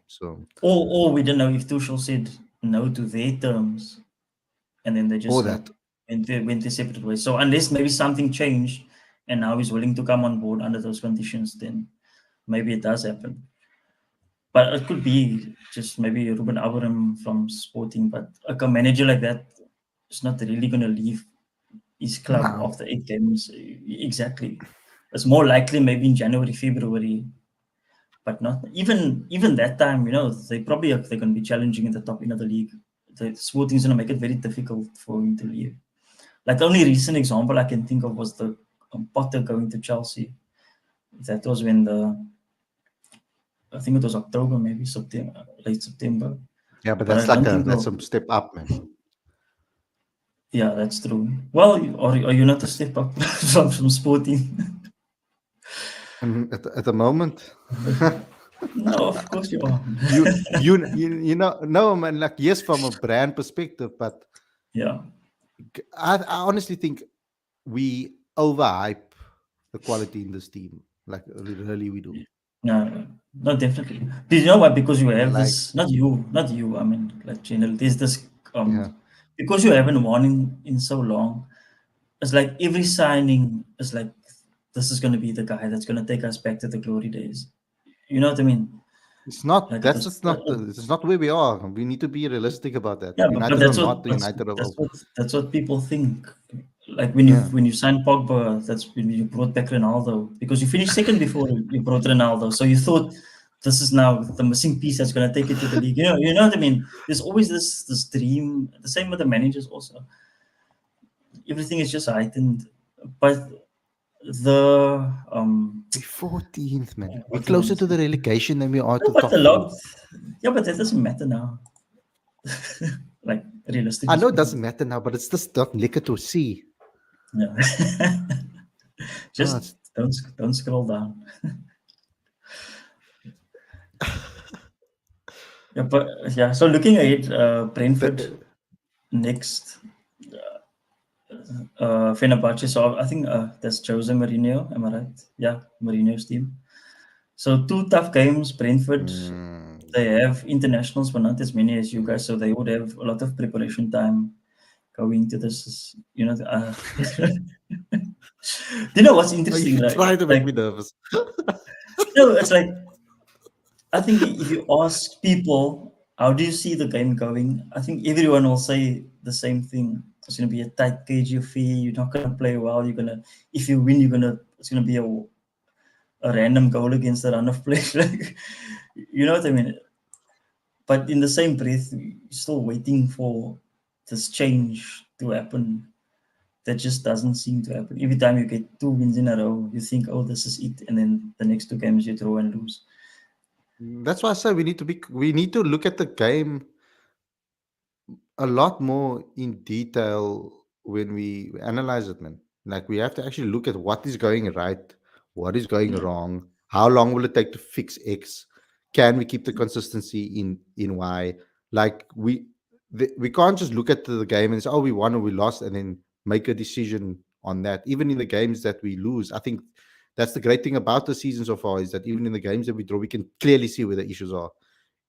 Speaker 2: So,
Speaker 1: or we don't know if Tuchel said no to their terms, and then they just went their separate ways. So unless maybe something changed, and now he's willing to come on board under those conditions, then maybe it does happen. But it could be just maybe Ruben Amorim from Sporting, but a manager like that is not really going to leave his club after 8 games. Exactly. It's more likely maybe in January, February, but not even that time. They probably they're going to be challenging in the top end of the league. the Sporting's going to make it very difficult for him to leave. Like the only recent example I can think of was the Potter going to Chelsea. That was when I think it was October, maybe September, late September.
Speaker 2: Yeah, but
Speaker 1: But I
Speaker 2: that's
Speaker 1: don't
Speaker 2: like
Speaker 1: think
Speaker 2: that's a step up, man.
Speaker 1: Yeah, that's true. Well, are you not a step up from Sporting?
Speaker 2: And at the moment,
Speaker 1: No, of course you are.
Speaker 2: you know, no, man. Like, yes, from a brand perspective, but
Speaker 1: Yeah,
Speaker 2: I honestly think we overhype the quality in this team. Like, really, we do.
Speaker 1: no, no, definitely. Do you know why? Because you have
Speaker 2: Like,
Speaker 1: this, not you. I mean, like generally, there's this
Speaker 2: yeah,
Speaker 1: because you haven't won in so long. It's like every signing is like this is going to be the guy that's going to take us back to the glory days. You know what I mean?
Speaker 2: it's not.
Speaker 1: Like
Speaker 2: That's
Speaker 1: this.
Speaker 2: just not. It's not where we are. We need to be realistic about that.
Speaker 1: Yeah, but
Speaker 2: United are
Speaker 1: that's
Speaker 2: not
Speaker 1: what
Speaker 2: the United of old.
Speaker 1: that's what people think. Like when
Speaker 2: Yeah,
Speaker 1: you signed Pogba, that's when you brought back Ronaldo because you finished second before you brought Ronaldo. So you thought this is now the missing piece that's going to take it to the league. You know what I mean. There's always this dream. The same with the managers also. Everything is just heightened, but the
Speaker 2: we're 14th, man. We're
Speaker 1: what do you want
Speaker 2: closer
Speaker 1: to
Speaker 2: to
Speaker 1: say?
Speaker 2: the relegation than we are
Speaker 1: No,
Speaker 2: to
Speaker 1: but
Speaker 2: top
Speaker 1: the
Speaker 2: four.
Speaker 1: lot. Yeah, but that doesn't matter now. Like
Speaker 2: I
Speaker 1: realistically
Speaker 2: know it
Speaker 1: speaking.
Speaker 2: doesn't matter now, but it's just not liquor to see.
Speaker 1: Yeah.
Speaker 2: No,
Speaker 1: Just don't scroll down. Yeah, but yeah. So looking ahead, Brentford
Speaker 2: the,
Speaker 1: next, Fenerbahce. So I think that's Jose Mourinho. Am I right? Yeah, Mourinho's team. So two tough games. Brentford. They have internationals, but not as many as you guys. So they would have a lot of preparation time going to this. You know. Do you know what's
Speaker 2: oh,
Speaker 1: interesting?
Speaker 2: you
Speaker 1: Right?
Speaker 2: try to make
Speaker 1: Like
Speaker 2: me nervous.
Speaker 1: no, it's like I think if you ask people, how do you see the game going? I think everyone will say the same thing. It's going to be a tight KGF. You're not going to play well. You're going to, if you win, it's going to be a random goal against the run of play. Like, you know what I mean? But in the same breath, you're still waiting for this change to happen. That just doesn't seem to happen. Every time you get 2 wins in a row, you think, oh, this is it. And then the next 2 games you draw and lose.
Speaker 2: That's why I say we need to look at the game a lot more in detail when we analyze it, man. Like, we have to actually look at what is going right, what is going
Speaker 1: Yeah.
Speaker 2: wrong, how long will it take to fix X, can we keep the consistency in Y? Like, we can't just look at the game and say, oh, we won or we lost, and then make a decision on that. Even in the games that we lose, I think that's the great thing about the season so far, is that even in the games that we draw, we can clearly see where the issues are.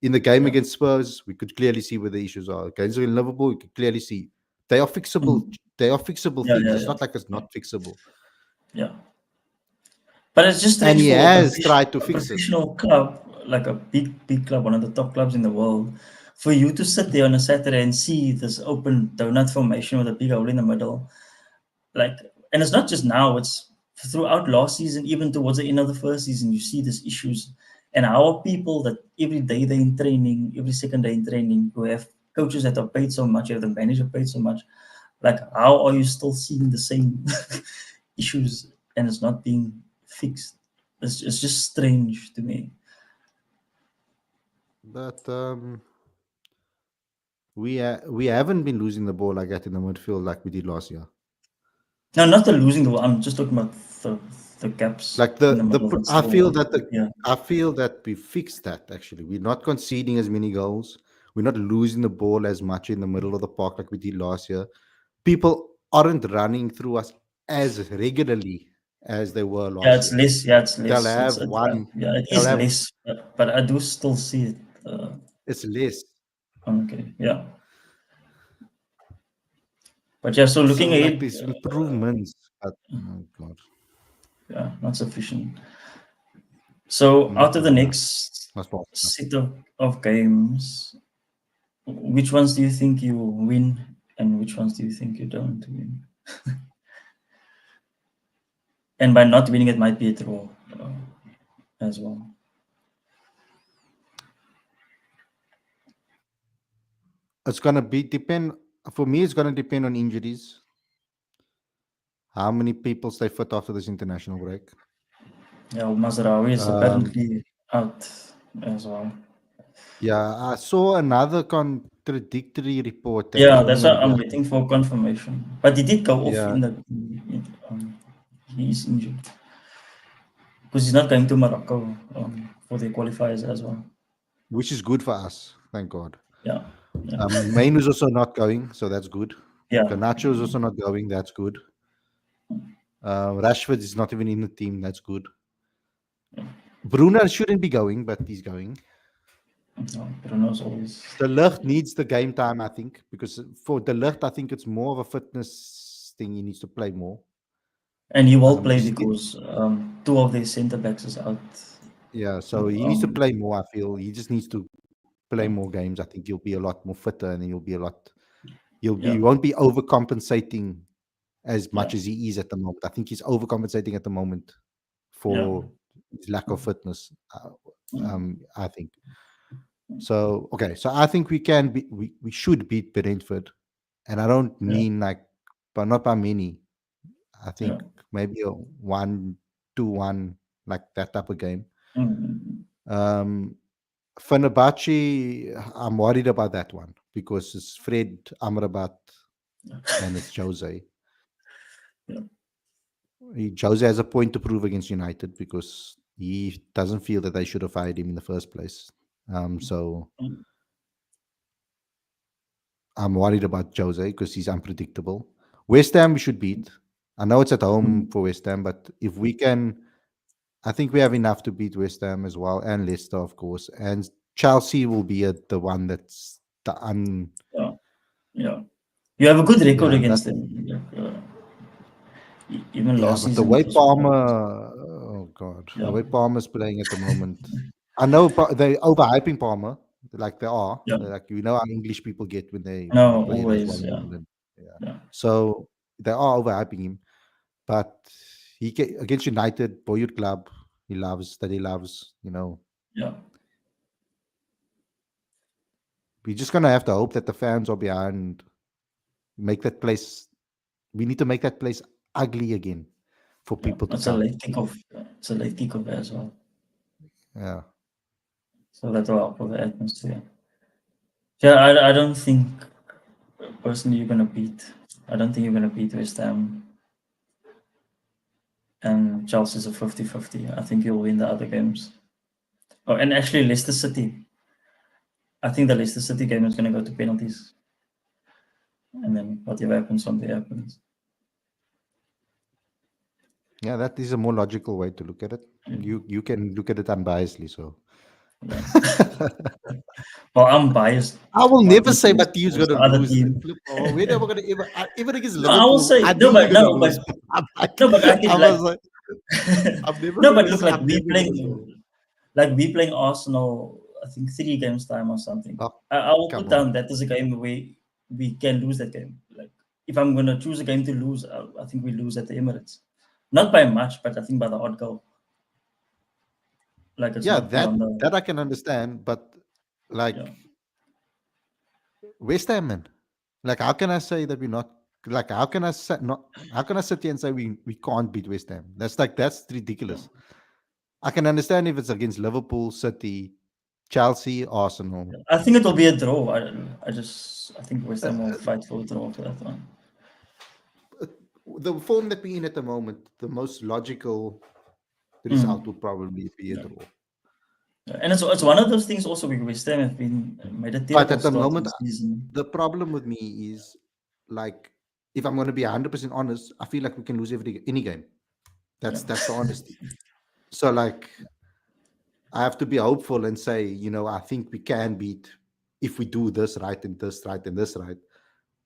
Speaker 2: In the game
Speaker 1: Yeah.
Speaker 2: against Spurs, we could clearly see where the issues are. Games against Liverpool, we could clearly see they are fixable.
Speaker 1: Mm.
Speaker 2: They are fixable
Speaker 1: Yeah,
Speaker 2: things.
Speaker 1: yeah,
Speaker 2: It's
Speaker 1: yeah,
Speaker 2: not like it's not fixable.
Speaker 1: yeah. But it's just
Speaker 2: And
Speaker 1: strange
Speaker 2: he
Speaker 1: for
Speaker 2: has tried to
Speaker 1: a
Speaker 2: fix it.
Speaker 1: professional club, like a big club, one of the top clubs in the world, for you to sit there on a Saturday and see this open donut formation with a big hole in the middle. Like, and it's not just now, it's throughout last season, even towards the end of the first season, you see these issues. And our people that every day they're in training, every second day in training, who have coaches that are paid so much, you have the manager paid so much. Like, how are you still seeing the same issues and it's not being fixed? It's just strange to me.
Speaker 2: But we haven't been losing the ball like that in the midfield like we did last year.
Speaker 1: No, not the losing the ball. I'm just talking about the gaps
Speaker 2: Like
Speaker 1: in the middle of the score. Yeah,
Speaker 2: I feel that we fixed that. Actually, we're not conceding as many goals. We're not losing the ball as much in the middle of the park like we did last year. People aren't running through us as regularly as they were
Speaker 1: yeah,
Speaker 2: last
Speaker 1: it's
Speaker 2: year.
Speaker 1: less. Yeah, it's
Speaker 2: They'll
Speaker 1: less.
Speaker 2: have one.
Speaker 1: Yeah, it
Speaker 2: They'll
Speaker 1: is
Speaker 2: have.
Speaker 1: less, but I do still see it.
Speaker 2: It's less.
Speaker 1: Okay, yeah. But yeah, so looking
Speaker 2: So, like,
Speaker 1: ahead,
Speaker 2: these improvements, but oh god,
Speaker 1: yeah, not sufficient. So out
Speaker 2: not
Speaker 1: of the
Speaker 2: enough.
Speaker 1: next
Speaker 2: Not fast enough.
Speaker 1: set of games, which ones do you think you win, and which ones do you think you don't win? And by not winning, it might be a draw as well.
Speaker 2: It's gonna depend for me. It's gonna depend on injuries. How many people stay fit after this international break?
Speaker 1: Yeah, Mazraoui is
Speaker 2: Um,
Speaker 1: apparently out as well.
Speaker 2: yeah, I saw another contradictory report that
Speaker 1: Yeah, that's why
Speaker 2: England
Speaker 1: I'm
Speaker 2: were.
Speaker 1: waiting for confirmation. But he did go off
Speaker 2: Yeah,
Speaker 1: in the. He is injured because he's not going to Morocco for the qualifiers as well.
Speaker 2: which is good for us. Thank God.
Speaker 1: Yeah, yeah,
Speaker 2: Main is also not going, so that's good.
Speaker 1: yeah,
Speaker 2: Garnacho is also not going. That's good. Rashford is not even in the team. That's good. Bruno shouldn't be going, but he's going.
Speaker 1: no, Bruno's always.
Speaker 2: The Ligt needs the game time, I think, because for the Ligt, I think it's more of a fitness thing. He needs to play more.
Speaker 1: And he will play
Speaker 2: Because
Speaker 1: because two of their centre backs is out.
Speaker 2: yeah, so he needs to
Speaker 1: Um,
Speaker 2: play more. I feel he just needs to play more games. I think he'll be a lot more fitter, and he'll be a lot. He
Speaker 1: yeah,
Speaker 2: won't be overcompensating as
Speaker 1: yeah,
Speaker 2: much as he is at the moment. I think he's overcompensating at the moment
Speaker 1: yeah,
Speaker 2: for his lack of fitness.
Speaker 1: mm,
Speaker 2: I think so. Okay, so I think we can be, we should beat Brentford, and I don't
Speaker 1: yeah,
Speaker 2: mean like, but not by many. I
Speaker 1: yeah.
Speaker 2: think maybe a 1-2-1, like that type of game.
Speaker 1: Mm,
Speaker 2: Um, Fenerbahce, I'm worried about that one because it's Fred Amrabat and it's Jose.
Speaker 1: yeah,
Speaker 2: Jose has a point to prove against United because he doesn't feel that they should have fired him in the first place. So
Speaker 1: mm,
Speaker 2: I'm worried about Jose because he's unpredictable. West Ham we should beat. I know it's at home
Speaker 1: mm,
Speaker 2: for West Ham, but if we can, I think we have enough to beat West Ham as well, and Leicester, of course. And Chelsea will be the one that's the
Speaker 1: yeah, yeah. You have a good record
Speaker 2: yeah,
Speaker 1: against
Speaker 2: that's
Speaker 1: them. Even
Speaker 2: yeah.
Speaker 1: last
Speaker 2: But the
Speaker 1: season, it
Speaker 2: way
Speaker 1: was quite.
Speaker 2: Palmer, oh god, the
Speaker 1: Yeah,
Speaker 2: way Palmer's playing at the moment, I know they overhyping Palmer, like they are.
Speaker 1: yeah.
Speaker 2: They're like how English people get when they
Speaker 1: No,
Speaker 2: play those well
Speaker 1: always.
Speaker 2: in
Speaker 1: Yeah,
Speaker 2: England. Yeah,
Speaker 1: yeah,
Speaker 2: so they are overhyping him, but against United, Boyhood Club, he loves.
Speaker 1: yeah,
Speaker 2: We're just gonna have to hope that the fans are behind, make that place. We need to make that place ugly again for
Speaker 1: yeah.
Speaker 2: people to
Speaker 1: It's a
Speaker 2: come.
Speaker 1: late kickoff. It's a late kickoff as well.
Speaker 2: Yeah.
Speaker 1: So that will help with the atmosphere. Yeah, I don't think personally you're gonna beat. I don't think you're gonna beat West Ham and Chelsea's a 50-50. I think you'll win the other games. Oh, and actually Leicester City. I think the Leicester City game is gonna go to penalties. And then whatever happens from there happens.
Speaker 2: Yeah, that is a more logical way to look at it. You can look at it unbiasedly. So
Speaker 1: Yeah. Well, I'm biased
Speaker 2: I will never
Speaker 1: wanting
Speaker 2: say
Speaker 1: to
Speaker 2: my team's
Speaker 1: support
Speaker 2: gonna
Speaker 1: the other
Speaker 2: lose.
Speaker 1: team.
Speaker 2: We're never gonna even against
Speaker 1: No, I will
Speaker 2: Liverpool.
Speaker 1: say
Speaker 2: I knew we're gonna
Speaker 1: no, but
Speaker 2: lose. I'm like,
Speaker 1: no, but I
Speaker 2: I
Speaker 1: can like
Speaker 2: was like, I'm never
Speaker 1: no, but
Speaker 2: gonna.
Speaker 1: look, like
Speaker 2: I'm
Speaker 1: we
Speaker 2: never gonna say.
Speaker 1: playing Arsenal. I think 3 games time or something.
Speaker 2: Oh,
Speaker 1: I will put
Speaker 2: come on.
Speaker 1: down that as a game where we can lose that game. Like if I'm gonna choose a game to lose, I think we lose at the Emirates, not by much, but I think by the odd goal. Like it's
Speaker 2: Yeah,
Speaker 1: not
Speaker 2: that
Speaker 1: beyond the
Speaker 2: that I can understand, but like
Speaker 1: yeah.
Speaker 2: West Ham, man. Like, how can I say that we're not? Like, how can I say not? How can I sit here and say we can't beat West Ham? That's ridiculous. I can understand if it's against Liverpool, City, Chelsea, Arsenal.
Speaker 1: I think it will be a draw. I think West
Speaker 2: Uh,
Speaker 1: Ham will fight for a draw for that one.
Speaker 2: the form that we're in at the moment, the most logical result
Speaker 1: Mm.
Speaker 2: would probably be a
Speaker 1: Yeah.
Speaker 2: draw.
Speaker 1: Yeah. And it's one of those things also with West Ham have been made a
Speaker 2: But
Speaker 1: terrible
Speaker 2: at the
Speaker 1: start to
Speaker 2: moment,
Speaker 1: the season.
Speaker 2: the problem with me is like, if I'm going to be 100% honest, I feel like we can lose any game.
Speaker 1: Yeah.
Speaker 2: That's the honesty. So like, I have to be hopeful and say, I think we can beat if we do this right and this right and this right.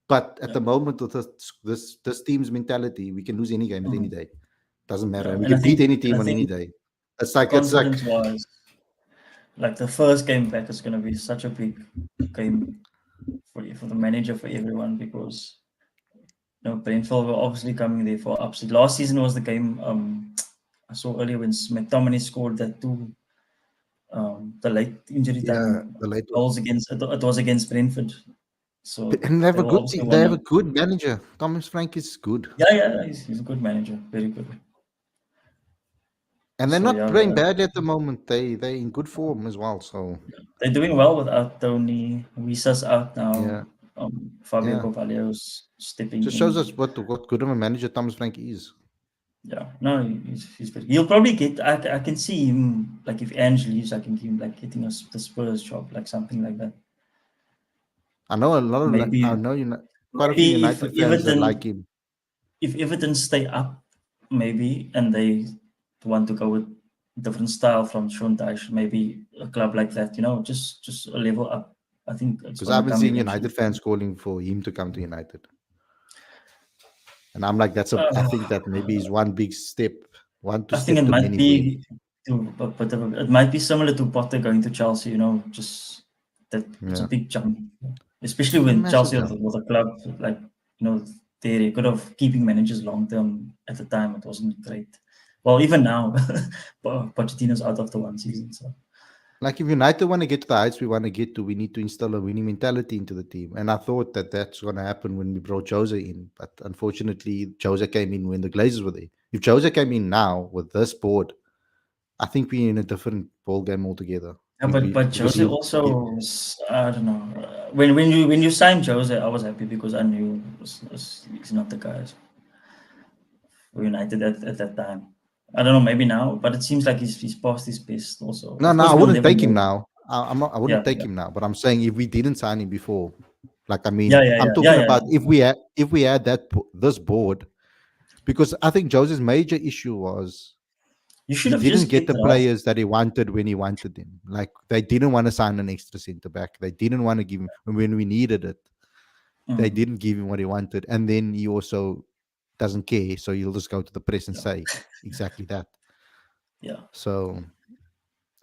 Speaker 2: But at
Speaker 1: Yeah.
Speaker 2: the moment with this team's mentality, we can lose any game at any
Speaker 1: Mm.
Speaker 2: day. Doesn't matter.
Speaker 1: Yeah.
Speaker 2: And we can beat any team
Speaker 1: I
Speaker 2: on any
Speaker 1: think
Speaker 2: day. It's like
Speaker 1: confidence wise, like the first game back is gonna be such a big game for the manager, for everyone, because Brentford were obviously coming there for upset. Last season was the game I saw earlier when McTominay scored that two the late injury
Speaker 2: yeah,
Speaker 1: time
Speaker 2: the late one.
Speaker 1: goals against it was against Brentford. So
Speaker 2: And they have
Speaker 1: they
Speaker 2: a
Speaker 1: will
Speaker 2: good
Speaker 1: obviously
Speaker 2: they
Speaker 1: want
Speaker 2: have a
Speaker 1: to.
Speaker 2: good manager. Thomas Frank is good.
Speaker 1: Yeah, he's a good manager, very good.
Speaker 2: And they're
Speaker 1: So
Speaker 2: not
Speaker 1: yeah,
Speaker 2: playing bad at the moment. They're in good form as well. So
Speaker 1: they're doing well without Tony. Wisa's out
Speaker 2: yeah,
Speaker 1: now. Fabio
Speaker 2: yeah.
Speaker 1: Carvalho's stepping
Speaker 2: Just shows us
Speaker 1: in.
Speaker 2: what good of a manager Thomas Frank is.
Speaker 1: Yeah, no, he's very. He'll probably get. I can see him like if Ange leaves, I can see him like getting the Spurs job, like something like that.
Speaker 2: I know a lot of I
Speaker 1: Maybe
Speaker 2: know quite a few
Speaker 1: maybe if
Speaker 2: United fans that like him.
Speaker 1: Everton stay up, maybe, and they want to go with different style from Sean Dyche, maybe a club like that, just a level up. I think it's
Speaker 2: Because I've
Speaker 1: gonna
Speaker 2: been
Speaker 1: come
Speaker 2: seeing
Speaker 1: eventually.
Speaker 2: United fans calling for him to come to United. And I'm like, I
Speaker 1: Uh,
Speaker 2: think that maybe is one big step, one to
Speaker 1: I think
Speaker 2: step
Speaker 1: it
Speaker 2: too
Speaker 1: might
Speaker 2: many for him.
Speaker 1: be but it might be similar to Potter going to Chelsea. Just that it's a
Speaker 2: Yeah.
Speaker 1: big jump, especially
Speaker 2: It's a
Speaker 1: when
Speaker 2: massive
Speaker 1: Chelsea
Speaker 2: jump.
Speaker 1: was a club like their record of keeping managers long term at the time it wasn't great. Well, even now, Pochettino's out after one season. So
Speaker 2: Like if United want to get to the heights we want to get to, we need to instill a winning mentality into the team. And I thought that that's going to happen when we brought Jose in, but unfortunately, Jose came in when the Glazers were there. If Jose came in now with this board, I think we're in a different ball game altogether.
Speaker 1: yeah, but
Speaker 2: Because
Speaker 1: Jose also I don't know. When you signed Jose, I was happy because I knew he's not the guy for United at that time. I don't know, maybe now, but it seems like he's past his best also.
Speaker 2: no,
Speaker 1: Of
Speaker 2: no,
Speaker 1: course,
Speaker 2: I
Speaker 1: we'll
Speaker 2: wouldn't
Speaker 1: never
Speaker 2: take him
Speaker 1: know.
Speaker 2: now. I'm not. I
Speaker 1: Yeah,
Speaker 2: wouldn't take
Speaker 1: yeah,
Speaker 2: him now. But I'm saying if we didn't sign him before, like I
Speaker 1: yeah,
Speaker 2: mean,
Speaker 1: yeah,
Speaker 2: I'm
Speaker 1: yeah, yeah,
Speaker 2: talking
Speaker 1: yeah.
Speaker 2: about if we had this board, because I think Jose's major issue was
Speaker 1: You should
Speaker 2: he
Speaker 1: have
Speaker 2: didn't
Speaker 1: just
Speaker 2: get
Speaker 1: kept
Speaker 2: the
Speaker 1: Ralph.
Speaker 2: players that he wanted when he wanted them. Like they didn't want to sign an extra centre back. They didn't want to give him when we needed it. They
Speaker 1: Mm,
Speaker 2: didn't give him what he wanted, and then he also doesn't care. So he'll just go to the press and
Speaker 1: yeah,
Speaker 2: say exactly that.
Speaker 1: yeah.
Speaker 2: So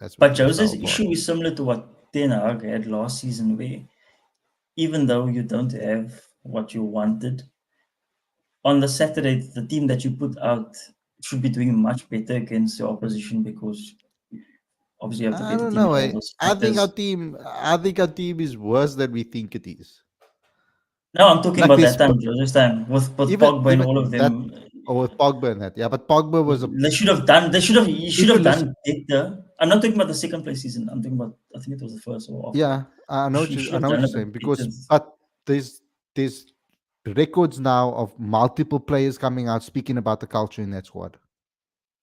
Speaker 1: But
Speaker 2: that's the
Speaker 1: Jose's
Speaker 2: whole part.
Speaker 1: issue is similar to what Ten Hag had last season, where even though you don't have what you wanted on the Saturday, the team that you put out should be doing much better against the opposition because obviously you have the
Speaker 2: I
Speaker 1: better
Speaker 2: don't
Speaker 1: team
Speaker 2: know.
Speaker 1: and all those
Speaker 2: I think
Speaker 1: factors.
Speaker 2: I think our team is worse than we think it is.
Speaker 1: No, I'm talking
Speaker 2: Like
Speaker 1: about
Speaker 2: this,
Speaker 1: that time, Jose's time, with Pogba and
Speaker 2: even
Speaker 1: all of
Speaker 2: that,
Speaker 1: them.
Speaker 2: or with Pogba and that. Yeah, but Pogba was a.
Speaker 1: They should have done. They should have. You should
Speaker 2: If you
Speaker 1: have
Speaker 2: listen,
Speaker 1: done better. I'm not talking about the second place season. I'm talking about. I think it was the first or after.
Speaker 2: yeah,
Speaker 1: You should
Speaker 2: I
Speaker 1: have
Speaker 2: know what
Speaker 1: done
Speaker 2: you're
Speaker 1: a bit
Speaker 2: saying because,
Speaker 1: better.
Speaker 2: but there's records now of multiple players coming out speaking about the culture in that squad.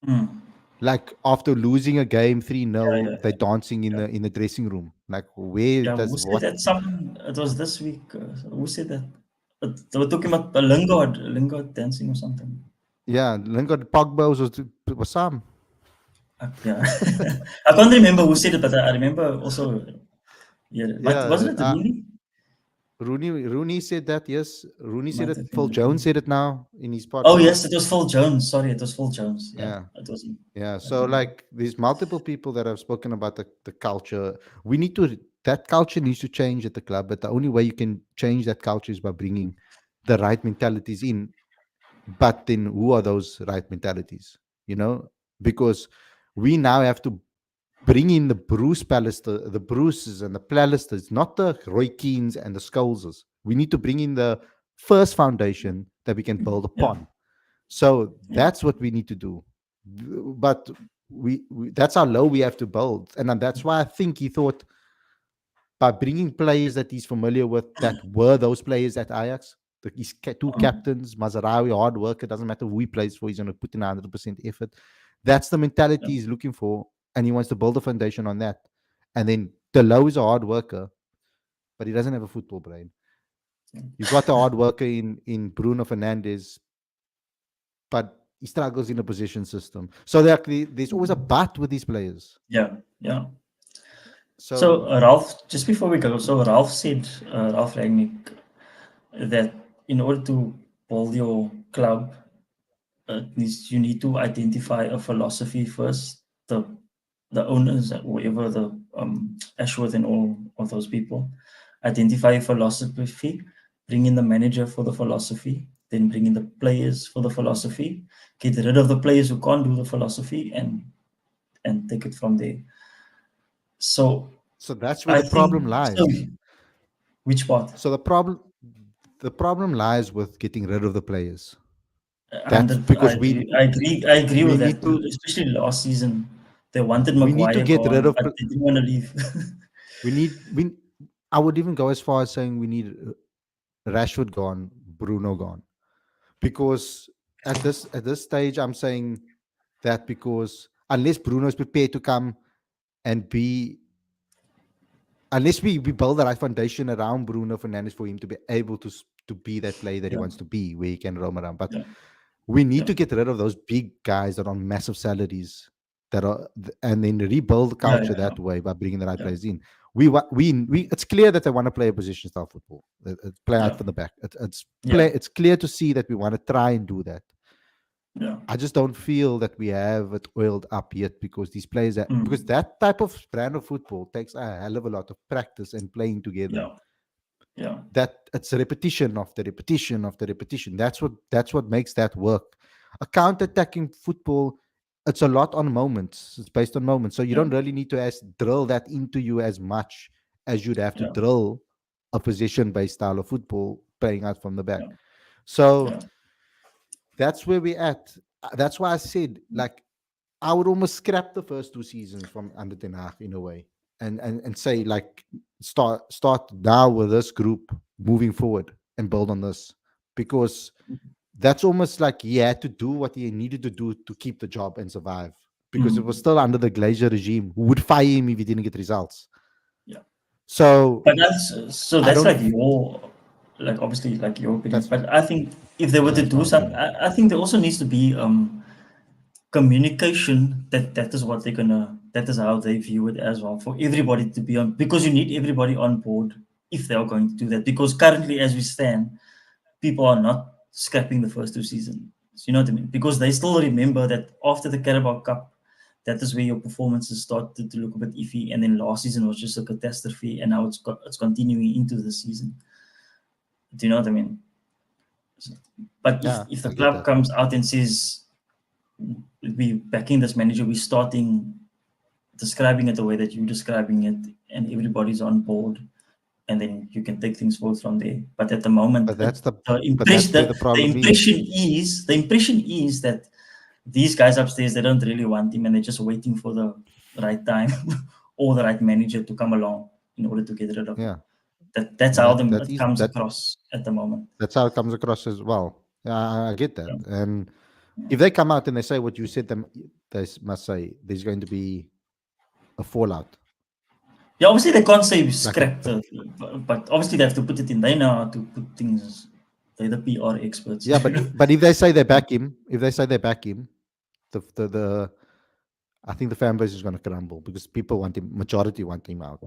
Speaker 1: Mm.
Speaker 2: Like after losing a game 3
Speaker 1: Yeah,
Speaker 2: nil
Speaker 1: yeah,
Speaker 2: they're dancing
Speaker 1: yeah.
Speaker 2: in the dressing room. Like where
Speaker 1: Yeah,
Speaker 2: does
Speaker 1: who said
Speaker 2: what?
Speaker 1: that? It was this week. Who said that? But they were talking about Lingard dancing or something.
Speaker 2: Yeah, Lingard Pogba was some.
Speaker 1: Yeah, I can't remember who said it, but I remember also. Yeah,
Speaker 2: Yeah,
Speaker 1: wasn't it Rooney?
Speaker 2: Rooney said that. Yes, Rooney said
Speaker 1: Might
Speaker 2: it.
Speaker 1: have
Speaker 2: Phil
Speaker 1: been
Speaker 2: Jones
Speaker 1: Rooney.
Speaker 2: said it now in his
Speaker 1: Oh yes,
Speaker 2: podcast.
Speaker 1: it was Phil Jones. Sorry, it was Phil Jones. Yeah,
Speaker 2: Yeah,
Speaker 1: it wasn't.
Speaker 2: yeah.
Speaker 1: I
Speaker 2: So
Speaker 1: remember.
Speaker 2: like, there's multiple people that have spoken about the culture. We need to that culture needs to change at the club. But the only way you can change that culture is by bringing the right mentalities in. But then, who are those right mentalities? You know, because we now have to bring in the Bruce Pallister, the Bruces and the Plallisters, not the Roy Keanes and the Scholeses. We need to bring in the first foundation that we can build
Speaker 1: Yeah,
Speaker 2: upon. So
Speaker 1: yeah.
Speaker 2: that's what we need to do. But we that's how low we have to build. And then that's why I think he thought by bringing players that he's familiar with that were those players at Ajax, his two
Speaker 1: Mm,
Speaker 2: captains, Mazarawi, hard worker, doesn't matter who he plays for, he's going to put in 100% effort. That's the mentality
Speaker 1: yeah.
Speaker 2: he's looking for, and he wants to build a foundation on that. And then Delo is a hard worker, but he doesn't have a football brain. You got a hard worker in Bruno Fernandes, but he struggles in a position system. So there's always a but with these players.
Speaker 1: Yeah, yeah. So
Speaker 2: So
Speaker 1: Ralph, just before we go, so Ralph said, Ralph Rangnick, that in order to build your club, you need to identify a philosophy first. The owners, whoever the Ashworth and all of those people, identify a philosophy, bring in the manager for the philosophy, then bring in the players for the philosophy, get rid of the players who can't do the philosophy, and take it from there. So
Speaker 2: so that's where
Speaker 1: I
Speaker 2: the
Speaker 1: think
Speaker 2: problem
Speaker 1: so.
Speaker 2: lies.
Speaker 1: Which part?
Speaker 2: So the problem lies with getting rid of the players. That's
Speaker 1: 100.
Speaker 2: because we
Speaker 1: I agree
Speaker 2: we
Speaker 1: with that.
Speaker 2: need to
Speaker 1: Especially last season, they wanted
Speaker 2: we need to
Speaker 1: Maguire
Speaker 2: get rid
Speaker 1: gone,
Speaker 2: of
Speaker 1: but they didn't want to leave.
Speaker 2: we I would even go as far as saying we need Rashford gone, Bruno gone, because at this stage I'm saying that because unless Bruno is prepared to come and be unless we build the right foundation around Bruno Fernandes for him to be able to be that player that he
Speaker 1: Yeah,
Speaker 2: wants to be, where he can roam around. But
Speaker 1: yeah,
Speaker 2: we need
Speaker 1: yeah,
Speaker 2: to get rid of those big guys that are on massive salaries and then rebuild the
Speaker 1: yeah,
Speaker 2: culture
Speaker 1: yeah,
Speaker 2: that way by bringing the right
Speaker 1: yeah,
Speaker 2: players in. We it's clear that they want to play a position style football, play out
Speaker 1: yeah,
Speaker 2: from the back.
Speaker 1: yeah,
Speaker 2: It's clear to see that we want to try and do that.
Speaker 1: yeah.
Speaker 2: I just don't feel that we have it oiled up yet because these players because
Speaker 1: Mm,
Speaker 2: that type of brand of football takes a hell of a lot of practice and playing together.
Speaker 1: yeah, yeah,
Speaker 2: That it's a repetition of the repetition of the repetition. That's what makes that work. A counter-attacking football, it's a lot on moments. It's based on moments. So you
Speaker 1: yeah,
Speaker 2: don't really need to drill that into you as much as you'd have to
Speaker 1: yeah,
Speaker 2: drill a possession-based style of football playing out from the back.
Speaker 1: yeah,
Speaker 2: So
Speaker 1: yeah,
Speaker 2: that's where we're at. That's why I said, like, I would almost scrap the first 2 seasons from under Ten Hag in a way, and say like start now with this group moving forward and build on this, because that's almost like he had to do what he needed to do to keep the job and survive, because it was
Speaker 1: mm,
Speaker 2: still under the Glazer regime, who would fire him if he didn't get results.
Speaker 1: yeah.
Speaker 2: So
Speaker 1: But
Speaker 2: I
Speaker 1: that's
Speaker 2: don't.
Speaker 1: like your, like obviously like your opinion.
Speaker 2: That's
Speaker 1: But I think if they were to
Speaker 2: that's
Speaker 1: do
Speaker 2: my
Speaker 1: some,
Speaker 2: opinion.
Speaker 1: I think there also needs to be communication, that is what they're gonna, that is how they view it as well, for everybody to be on, because you need everybody on board if they are going to do that, because currently as we stand, people are not scrapping the first 2 seasons. You know what I mean? Because they still remember that after the Carabao Cup, that is where your performances started to look a bit iffy, and then last season was just a catastrophe, and now it's continuing into the season. Do you know what I mean? But
Speaker 2: Yeah,
Speaker 1: if the
Speaker 2: I get
Speaker 1: club
Speaker 2: that.
Speaker 1: comes out and says, we backing this manager, we're starting describing it the way that you're describing it, and everybody's on board, and then you can take things forward from there. But at the moment,
Speaker 2: But that's the
Speaker 1: the
Speaker 2: but
Speaker 1: impression
Speaker 2: that's where
Speaker 1: that
Speaker 2: the problem
Speaker 1: the impression is that these guys upstairs, they don't really want him, and they're just waiting for the right time or the right manager to come along in order to get rid of him.
Speaker 2: yeah,
Speaker 1: That's
Speaker 2: and
Speaker 1: how
Speaker 2: that
Speaker 1: it
Speaker 2: is
Speaker 1: comes
Speaker 2: that
Speaker 1: across at the moment.
Speaker 2: that's how it comes across as well. Yeah, I get that.
Speaker 1: Yeah.
Speaker 2: And if they come out and they say what you said, them they must say there's going to be a fallout.
Speaker 1: Yeah, obviously they can't say
Speaker 2: Like a,
Speaker 1: scrap the, but obviously they have to put it in. They know how to put things. They're the PR experts.
Speaker 2: yeah, but if they say they back him, if they say they back him, the I think the fan base is going to crumble because people want him. Majority want him out,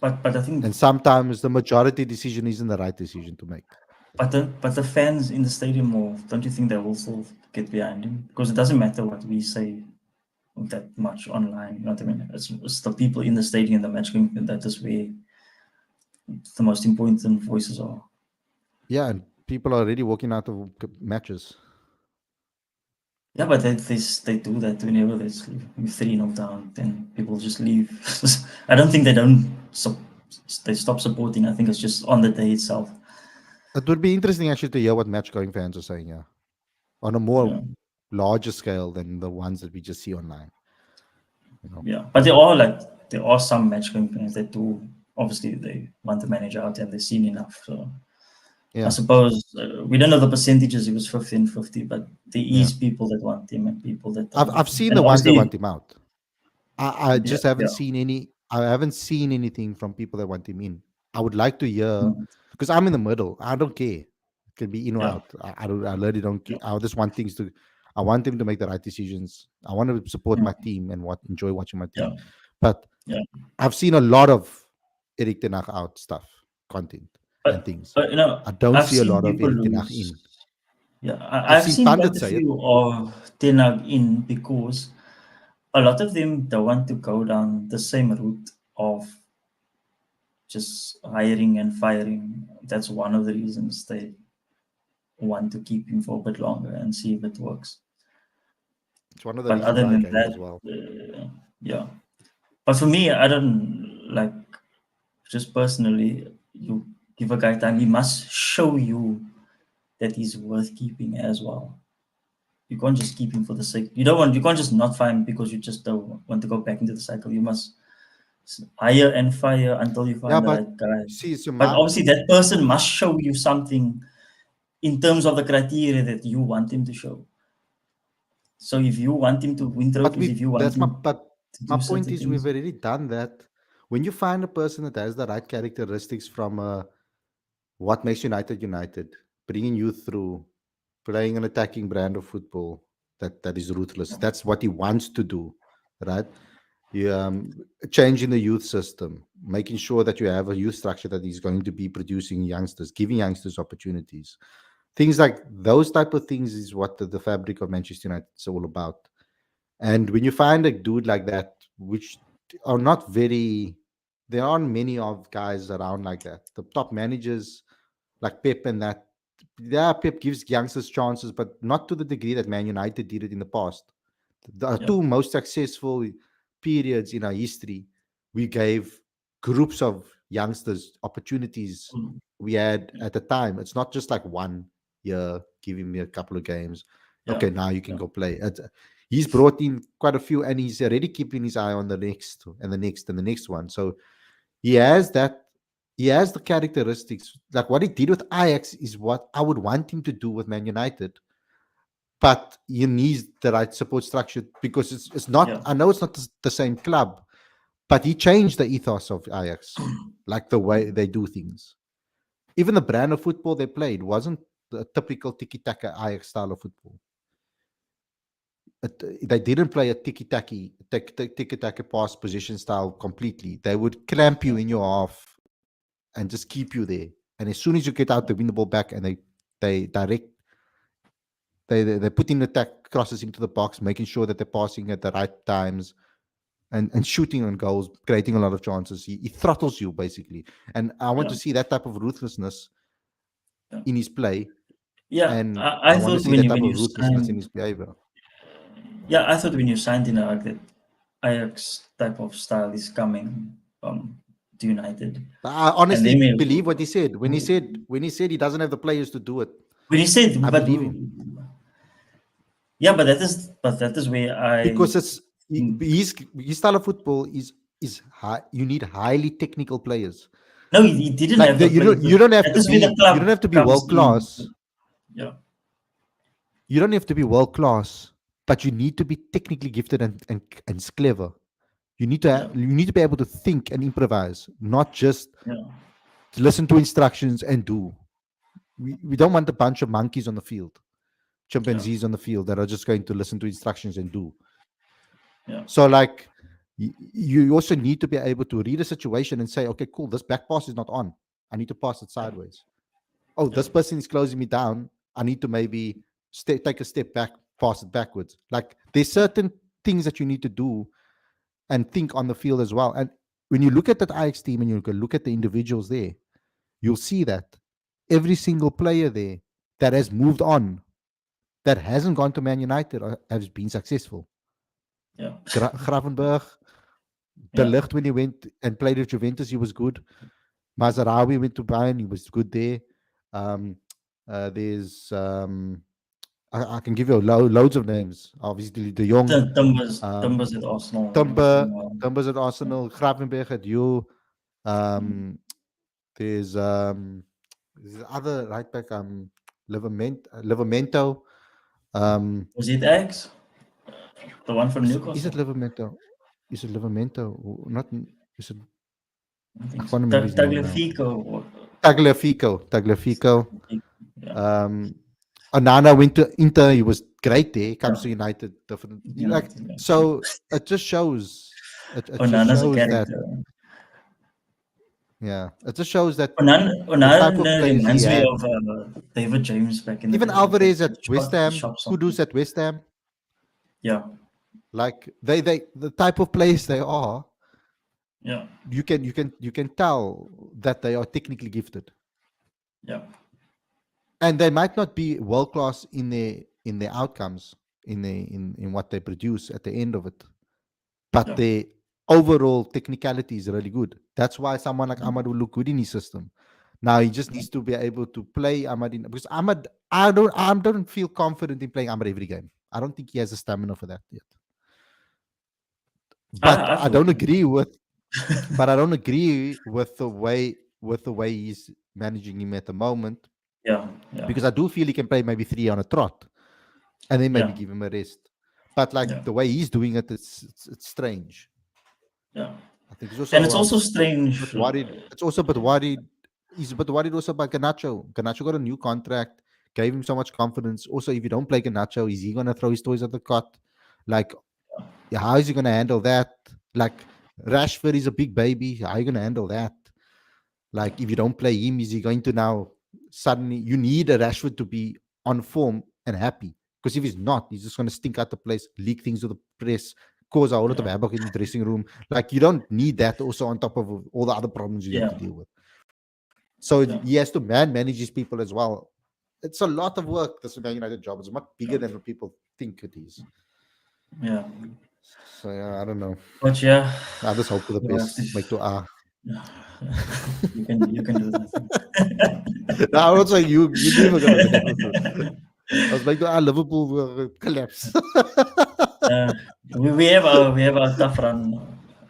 Speaker 1: But I think
Speaker 2: and sometimes the majority decision isn't the right decision to make.
Speaker 1: but the fans in the stadium, more, don't you think they will also get behind him? Because it doesn't matter what we say that much online. You know what I mean? It's the people in the stadium, the match game, that is where the most important voices are.
Speaker 2: Yeah, and people are already walking out of matches.
Speaker 1: Yeah, but they do that whenever there's 3-0 down, then people just leave. I don't think they don't they stop supporting. I think it's just on the day itself.
Speaker 2: It would be interesting actually to hear what match going fans are saying. Yeah, on a more
Speaker 1: Yeah,
Speaker 2: larger scale than the ones that we just see online. You know.
Speaker 1: yeah. But there are some match game fans that do. Obviously, they want the manager out and they've seen enough. So I
Speaker 2: Yeah,
Speaker 1: suppose we don't know the percentages. It was 50-50, but there
Speaker 2: yeah.
Speaker 1: is people that want him and people that don't
Speaker 2: I've
Speaker 1: want him.
Speaker 2: seen
Speaker 1: And
Speaker 2: the ones that
Speaker 1: obviously,
Speaker 2: want him out. I
Speaker 1: yeah,
Speaker 2: just haven't
Speaker 1: yeah,
Speaker 2: seen any. I haven't seen anything from people that want him in. I would like to hear
Speaker 1: mm,
Speaker 2: because I'm in the middle. I don't care. It can be in or
Speaker 1: yeah,
Speaker 2: out. I don't. I really don't care.
Speaker 1: yeah,
Speaker 2: I just want things to. I want him to make the right decisions. I want to support my
Speaker 1: mm,
Speaker 2: team and enjoy watching my
Speaker 1: yeah,
Speaker 2: team. But
Speaker 1: yeah.
Speaker 2: I've seen a lot of Eric Ten Hag out stuff, content and things.
Speaker 1: But
Speaker 2: I don't
Speaker 1: I've
Speaker 2: see a
Speaker 1: seen
Speaker 2: lot of
Speaker 1: people
Speaker 2: Eric Ten Hag
Speaker 1: lose.
Speaker 2: in.
Speaker 1: Yeah,
Speaker 2: I've
Speaker 1: I've
Speaker 2: seen
Speaker 1: seen quite
Speaker 2: pundits
Speaker 1: a
Speaker 2: say it.
Speaker 1: few of Ten Hag in, because a lot of them don't want to go down the same route of just hiring and firing. That's one of the reasons they want to keep him for a bit longer and see if it works.
Speaker 2: It's one of the
Speaker 1: But
Speaker 2: reasons
Speaker 1: other
Speaker 2: I
Speaker 1: than
Speaker 2: gave
Speaker 1: that,
Speaker 2: as well.
Speaker 1: yeah. But for me, I don't like just personally, you give a guy time, he must show you that he's worth keeping as well. You can't just keep him for the sake. You can't just not fire him because you just don't want to go back into the cycle. You must hire and fire until you
Speaker 2: Yeah,
Speaker 1: find the
Speaker 2: but
Speaker 1: right guy.
Speaker 2: see, so
Speaker 1: But obviously, that person must show you something in terms of the criteria that you want him to show. So if you want him to win trophies, if you want him
Speaker 2: but
Speaker 1: to
Speaker 2: my
Speaker 1: do
Speaker 2: point
Speaker 1: certain
Speaker 2: is we've
Speaker 1: things,
Speaker 2: already done that. When you find a person that has the right characteristics from what makes United United, bringing you through, playing an attacking brand of football that is ruthless. That's what he wants to do, right? You, changing the youth system, making sure that you have a youth structure that is going to be producing youngsters, giving youngsters opportunities. Things like those type of things is what the fabric of Manchester United is all about. And when you find a dude like that, which are not very, there aren't many of guys around like that. The top managers like Pep and that, yeah, Pep gives youngsters chances, but not to the degree that Man United did it in the past. The
Speaker 1: yeah,
Speaker 2: two most successful periods in our history, we gave groups of youngsters opportunities
Speaker 1: mm,
Speaker 2: we had at the time. It's not just like 1 year, giving me a couple of games.
Speaker 1: yeah,
Speaker 2: Okay, now you can
Speaker 1: yeah,
Speaker 2: go play. He's brought in quite a few, and he's already keeping his eye on the next and the next and the next one. So he has that. He has the characteristics. Like what he did with Ajax is what I would want him to do with Man United. But you need the right support structure because it's not.
Speaker 1: yeah,
Speaker 2: I know it's not the same club, but he changed the ethos of Ajax, like the way they do things. Even the brand of football they played wasn't the typical tiki taka Ajax style of football. They didn't play a tiki taka pass position style completely. They would clamp you
Speaker 1: yeah,
Speaker 2: in your half and just keep you there. And as soon as you get out, they win the ball back and they direct they put in attack crosses into the box, making sure that they're passing at the right times and shooting on goals, creating a lot of chances. He throttles you basically. And I want
Speaker 1: yeah,
Speaker 2: to see that type of ruthlessness
Speaker 1: yeah.
Speaker 2: in his play.
Speaker 1: Yeah,
Speaker 2: And
Speaker 1: I
Speaker 2: I want to
Speaker 1: thought
Speaker 2: see that type
Speaker 1: when
Speaker 2: of
Speaker 1: you
Speaker 2: ruthlessness in
Speaker 1: signed,
Speaker 2: his behavior.
Speaker 1: yeah, I thought when you signed in that Ajax type of style is coming to United,
Speaker 2: I
Speaker 1: and
Speaker 2: honestly
Speaker 1: then
Speaker 2: believe what he said. When he said he doesn't have the players to do it,
Speaker 1: when you said,
Speaker 2: I
Speaker 1: but
Speaker 2: believe him.
Speaker 1: yeah, but that is where
Speaker 2: Because
Speaker 1: I
Speaker 2: it's his style of football is high, you need highly technical players.
Speaker 1: no, he didn't
Speaker 2: Like
Speaker 1: have the
Speaker 2: you
Speaker 1: players.
Speaker 2: don't you don't have
Speaker 1: That
Speaker 2: to
Speaker 1: is where the
Speaker 2: be you don't
Speaker 1: club
Speaker 2: have to be
Speaker 1: comes
Speaker 2: world
Speaker 1: in.
Speaker 2: class.
Speaker 1: Yeah,
Speaker 2: You don't have to be world class, but you need to be technically gifted and clever.
Speaker 1: yeah,
Speaker 2: You need to be able to think and improvise, not just
Speaker 1: yeah,
Speaker 2: listen to instructions and do. We don't want a bunch of monkeys on the field,
Speaker 1: yeah,
Speaker 2: chimpanzees on the field that are just going to listen to instructions and do.
Speaker 1: yeah,
Speaker 2: So like you also need to be able to read a situation and say, okay, cool, this back pass is not on. I need to pass it
Speaker 1: yeah,
Speaker 2: sideways. Oh,
Speaker 1: yeah,
Speaker 2: this person is closing me down. I need to maybe take a step back, pass it backwards. Like there's
Speaker 1: yeah,
Speaker 2: certain things that you need to do and think on the field as well. And when you look at that Ajax team and you look at the individuals there, you'll see that every single player there that has moved on, that hasn't gone to Man United, has been successful.
Speaker 1: yeah,
Speaker 2: Gravenberg, De
Speaker 1: yeah.
Speaker 2: Ligt, when he went and played at Juventus, he was good. Mazarawi went to Bayern, he was good there. Um, there's I can give you loads of names. Obviously, De Jong, um,
Speaker 1: Timbers at Arsenal.
Speaker 2: Tumbers at Arsenal, Gravenberg at you. Um, there's other right back, Livramento.
Speaker 1: Was it X? The one from
Speaker 2: Is it
Speaker 1: Newcastle?
Speaker 2: Livramento? Is it Livramento? Not. Is it?
Speaker 1: I
Speaker 2: I
Speaker 1: think so.
Speaker 2: can't remember his name now.
Speaker 1: Tagliafico.
Speaker 2: Tagliafico.
Speaker 1: Yeah,
Speaker 2: Um, Onana went to Inter. He was great there.
Speaker 1: yeah.
Speaker 2: Comes to United, different. Like
Speaker 1: United, yeah.
Speaker 2: so, it just shows. It just
Speaker 1: Onana's a
Speaker 2: shows that.
Speaker 1: character.
Speaker 2: Yeah, it just shows that the type of
Speaker 1: Onana
Speaker 2: players he
Speaker 1: reminds me
Speaker 2: had.
Speaker 1: of David James back in the
Speaker 2: Even
Speaker 1: day. Like that
Speaker 2: Alvarez at West Ham,
Speaker 1: shop something.
Speaker 2: Kudus at West Ham.
Speaker 1: Yeah,
Speaker 2: Like they the type of players they are,
Speaker 1: yeah,
Speaker 2: you can tell that they are technically gifted,
Speaker 1: yeah,
Speaker 2: and they might not be world class in their outcomes in what they produce at the end of it, but
Speaker 1: yeah,
Speaker 2: overall technicality is really good. That's why someone like Ahmad will look good in his system. Now he just needs to be able to play Ahmad in, because Ahmad, I don't feel confident in playing Ahmad every game. I don't think he has the stamina for that yet. But
Speaker 1: I
Speaker 2: I
Speaker 1: feel
Speaker 2: don't agree with but I don't agree with the way he's managing him at the moment,
Speaker 1: yeah,
Speaker 2: because I do feel he can play maybe 3 on a trot and then maybe
Speaker 1: yeah,
Speaker 2: give him a rest. But like
Speaker 1: yeah,
Speaker 2: the way he's doing it, it's strange.
Speaker 1: yeah.
Speaker 2: I think he's also
Speaker 1: And it's also
Speaker 2: a bit
Speaker 1: strange.
Speaker 2: worried. It's also a bit worried. He's a bit worried also about Ganacho. Ganacho got a new contract, gave him so much confidence. Also, if you don't play Ganacho, is he gonna throw his toys at the cot? Like, yeah, how is he gonna handle that? Like, Rashford is a big baby. How are you gonna handle that? Like, if you don't play him, is he going to now suddenly? You need a Rashford to be on form and happy. Because if he's not, he's just going to stink out the place, leak things to the press, cause a whole lot of havoc in the dressing room. Like, you don't need that also on top of all the other problems you have to deal with. So he has to manage his people as well. It's a lot of work, this Man United job. It's much bigger than what people think it is.
Speaker 1: Yeah.
Speaker 2: So, I don't know.
Speaker 1: But yeah,
Speaker 2: I just hope for the
Speaker 1: we'll have
Speaker 2: best.
Speaker 1: to-
Speaker 2: Make to
Speaker 1: you can do that.
Speaker 2: No, I'm not saying you're never gonna be able to. I was like, Liverpool will collapse.
Speaker 1: We have a tough run.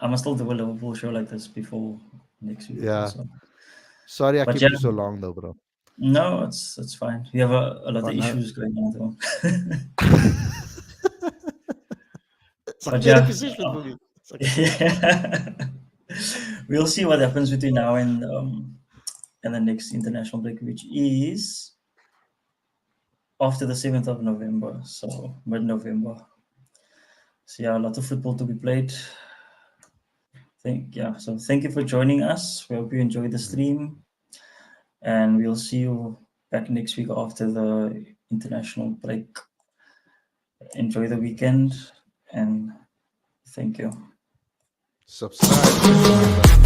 Speaker 1: I must still do a Liverpool show like this before next week.
Speaker 2: Yeah.
Speaker 1: So.
Speaker 2: Sorry, I
Speaker 1: But
Speaker 2: kept
Speaker 1: yeah.
Speaker 2: you so long though, bro.
Speaker 1: No, it's fine. We have a lot of
Speaker 2: no.
Speaker 1: issues going on though.
Speaker 2: It's
Speaker 1: But
Speaker 2: like
Speaker 1: yeah.
Speaker 2: position for me.
Speaker 1: We'll see what happens between now and the next international break, which is after the 7th of November, so mid-November. So yeah, a lot of football to be played. So thank you for joining us. We hope you enjoyed the stream, and we'll see you back next week after the international break. Enjoy the weekend, and thank you.
Speaker 2: Subscribe.